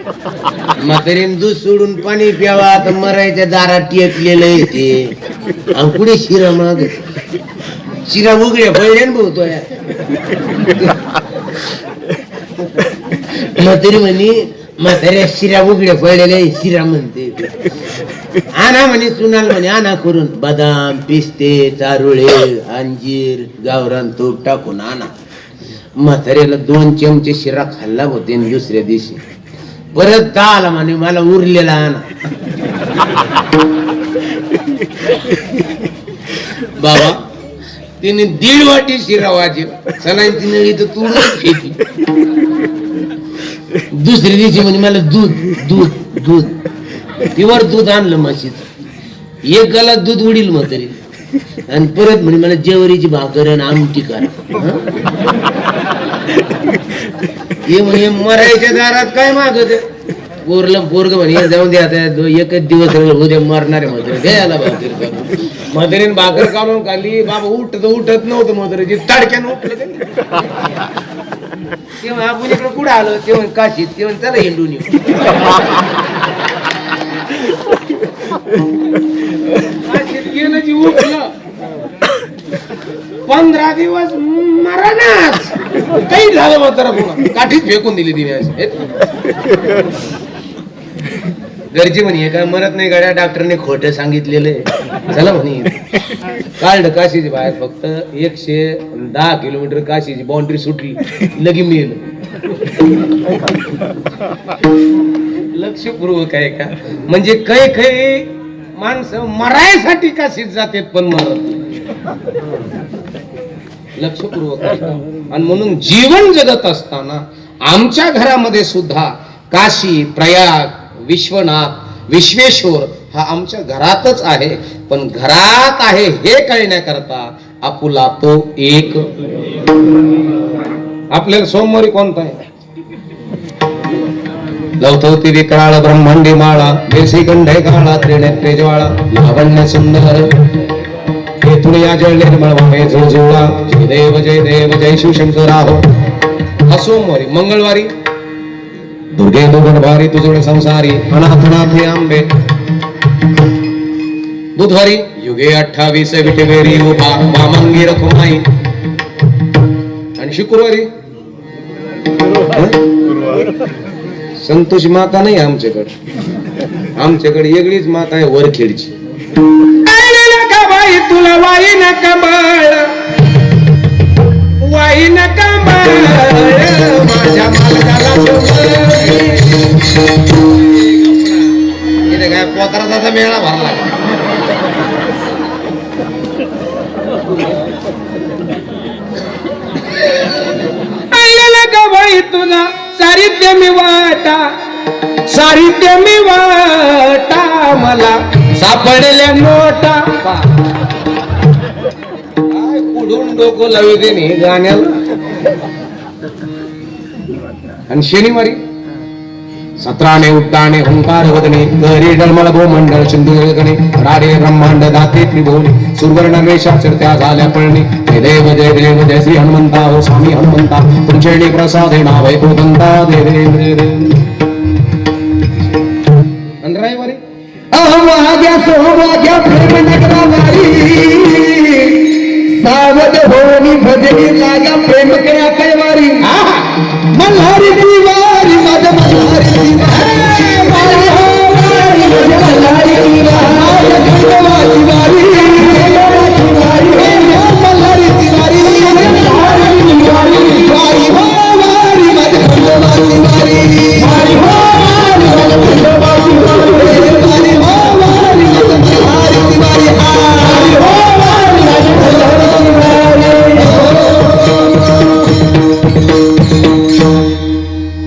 म्हातारीने दूध सोडून पाणी प्यावा तर मरायच्या दारात टेकलेलं येते आणि पुढे शिरा माग शिरा उघड्या पहिले बोलतोय. म्हातारी म्हणे म्हाताऱ्या शिरा उघड्या पडलेल्या शिरा म्हणते. आणा म्हणे सुनाल म्हणे आणा करून बदाम पिस्ते चारुळे अंजीर गावरान तूप टाकून आणा. म्हाताऱ्याला 2 चमचे शिरा खाल्ला होते दुसऱ्या दिवशी परत आला म्हणे मला उरलेला आणा. बाबा तिने 1.5 वाटी शिरा वाजेल सणांची नळी तर तुडून फेकी. दुसऱ्या दिवशी म्हणे मला दूध दूध दूध तिवर दूध आणलं म्हशीच 1 गलास दूध उडील म्हातारी आणि परत म्हणे मला जेवरीची भाकर आणि आमटी करा. हे म्हणे मरायच्या दारात काय मागत पोरग म्हणे जाऊन दे आता 1च दिवस उद्या मरणारे म्हातारे द्यायला भाकर करून. म्हातारीने भाकर काढून खाल्ली. बाबा उठत नव्हतं म्हातारीची तडक्यानं उठलं त्यांनी. तेव्हा आपण इकडे कुठं आलो तेव्हा काशीत तेव्हा चला हिंडून येऊ. काशीत गेलं की उठलं 15 दिवस मरणाच काही झालं म्हातारा पुन्हा काठीच फेकून दिली तिने अशी. घरची म्हणे काय मरत नाही गाड्या डॉक्टरने खोटं सांगितलेलं आहे. चला म्हणे काढलं काशीची बाहेर फक्त 110 किलोमीटर काशीची बाउंड्री सुटली लगी मेल. लक्षपूर्वक आहे का म्हणजे काही माणसं मरायसाठी काशीत जातात पण मरत नाही. लक्षपूर्वक आहे का? आणि म्हणून जीवन जगत असताना आमच्या घरामध्ये सुद्धा काशी प्रयाग विश्वनाथ विश्वेश्वर हा आमच्या घरातच आहे. पण घरात आहे हे कळण्याकरता आपुला तो एक. आपल्याला सोमवारी कोणता आहे? लवथवती विकराळ ब्रह्मांडी माळा देशी गंधे काळा त्रिनेत्रे ज्वाळा लावण्य सुंदर हेतून या जळ निर्मळ भावे झुळझुळा जय देव जय शिवशंकरा हो. हा सोमवारी. मंगळवारी दुर्गे दुर्गणभारी तुझे संसारी अनाथनाथ हे आंबे. बुधवारी युगे 28 विटेवेरी उभा वामंगी रखुमाई. आणि शुक्रवारी संतोषी माता नाही आमच्याकडे वेगळीच माता आहे वरखेडची. तुला वाई नका बाळ वाई नका बाळ माझ्या मालकाला इथे काय पोतराचा मेळा भरला. का बाई तुला सारित्य मी वाटा मला सापडल्या नोटा. काय पुढून डोकं लावी दे नाही गाण्याला. आणि शनिवारी 17 उड्डाणे हुंकार वदने गरी डळमळ भूमंडळ सिंधुगणे राडे ब्रह्मांड दाते त्रिभुवने सुरवर्ण रेषा चढत्या झाल्या पळणी. जय देव जय श्री हनुमंता हो स्वामी हनुमंता तुमचे प्रसादे नाव ऐकूदंता देव देव. आणि रविवारी सावध होनी भजनी लागा प्रेम करा कैवारी मल्हारी दिवारी माझ मल्हारी दिवारी मल्हारी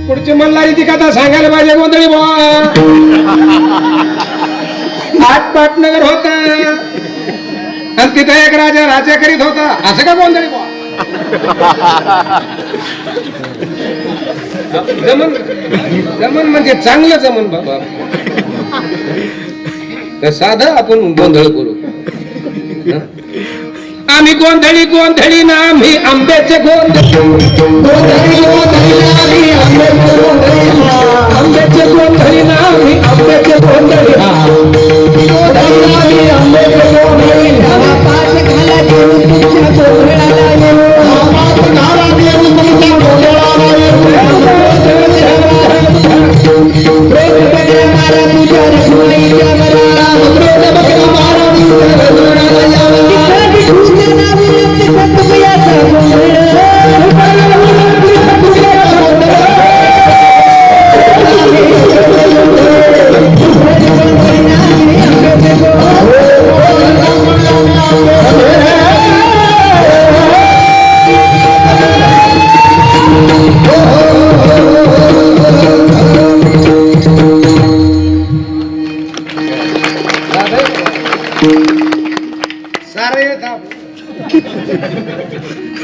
पुढची मल्हारीची कथा सांगायला पाहिजे गोंधळी बुवा. आठ पाटनगर होत आणि तिथे एक राजा करीत होता असं का गोंधळी बुवा. जमन जमन म्हणजे चांगलं जमन बाबा. तर साधं आपण गोंधळ करू. हं? आम्ही गोंधळी गोंधळी ना आम्ही आंब्याचे गोंधळी आंब्याचे गोंधळी ना आम्ही आंब्याचे गोंधळी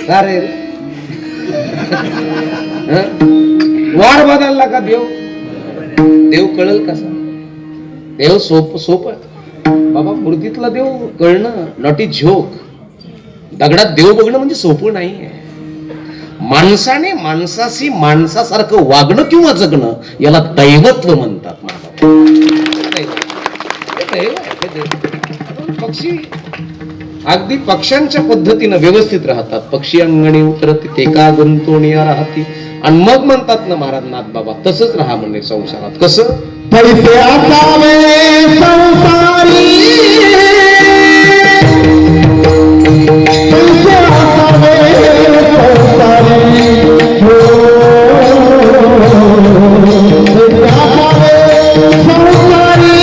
सारे वार बदलला का देव देव कळल कसा. देव सोप बाबा. मूर्तीतला देव कळणं नॉट इज झोक. दगडात देव बघणं म्हणजे सोपं नाहीये. माणसाने माणसाशी माणसासारखं वागणं किंवा जगणं याला दैवत्व म्हणतात. पक्षी अगदी पक्ष्यांच्या पद्धतीनं व्यवस्थित राहतात. पक्षी अंगणी उतरत ते का गुंतवणीया राहती. आणि मग म्हणतात ना महाराज नाथ बाबा तसंच राहा म्हणजे संसारात. कसं पैसे असावे संसारी पैसे असावे संसारी हो पैसे असावे संसारी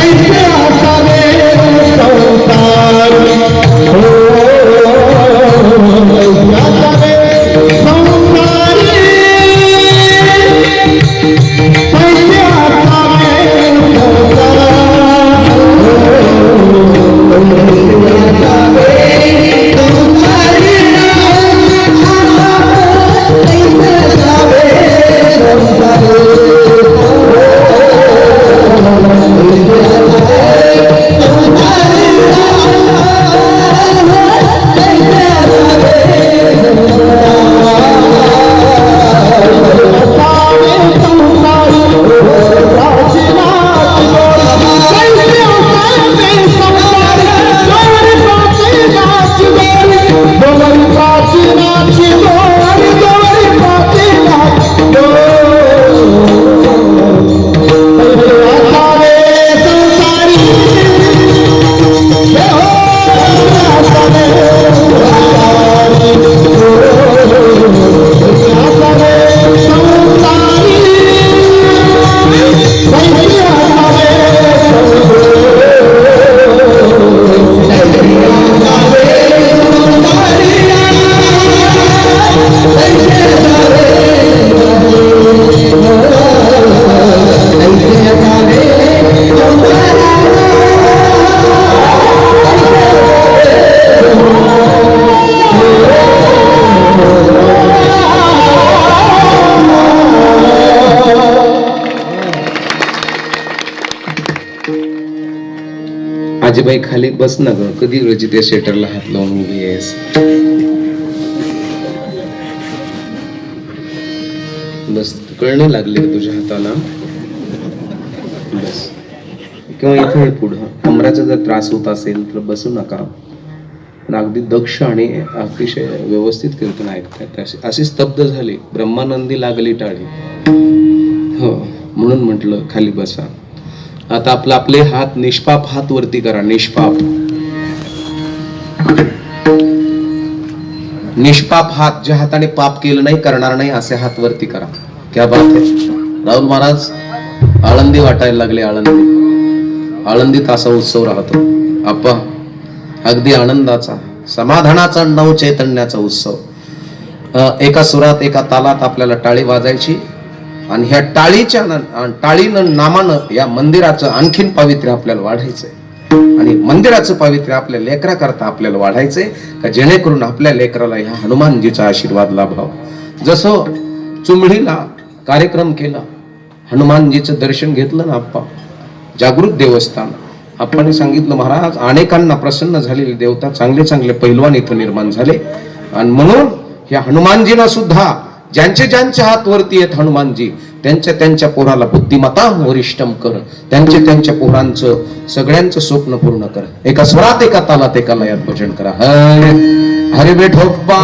पैसे असावे आजीबाई खाली बस ना ग. कधी रोजी त्या शेटरला हात लावून उभी आहेस. बस कळणे लागले तुझ्या हाताला. बस किंवा इथे पुढं कमराचा जर त्रास होत असेल तर बसू नका, पण अगदी दक्ष आणि अतिशय व्यवस्थित कीर्तन ऐकतात. अशी स्तब्ध झाली, ब्रह्मानंदी लागली टाळी. हो, म्हणून म्हटलं खाली बसा. आता आपले हात निष्पाप हात वरती करा. निष्पाप निष्पाप हात, ज्या हाताने पाप केलं नाही, करणार नाही, असे हात वरती करा. क्या बात आहे. राहुल महाराज आळंदी वाटायला लागले. आळंदीत असा उत्सव राहतो आप्पा, अगदी आनंदाचा, समाधानाचा, नव चैतन्याचा उत्सव. एका सुरात, एका तालात आपल्याला टाळी वाजायची आणि ह्या टाळीनं नामानं या मंदिराचं आणखीन पावित्र्य आपल्याला वाढायचंय. आणि मंदिराचं पावित्र्य आपल्या लेकरा करता आपल्याला वाढायचंय, का जेणेकरून आपल्या लेकराला ह्या हनुमानजीचा आशीर्वाद लाभावा. जसं चुमडीला कार्यक्रम केला, हनुमानजीचं दर्शन घेतलं ना आप्पा, जागृत देवस्थान. आपण सांगितलं महाराज अनेकांना प्रसन्न झालेले देवता, चांगले चांगले पैलवान इथं निर्माण झाले. आणि म्हणून ह्या हनुमानजीना सुद्धा ज्यांचे हात वरती आहेत हनुमानजी, त्यांच्या पोराला बुद्धिमता वरिष्ठम कर, त्यांच्या पोरांचं सगळ्यांचं स्वप्न पूर्ण कर. एका स्वरात, एका तालात, एका लयात भजन करा. हरे विठोबा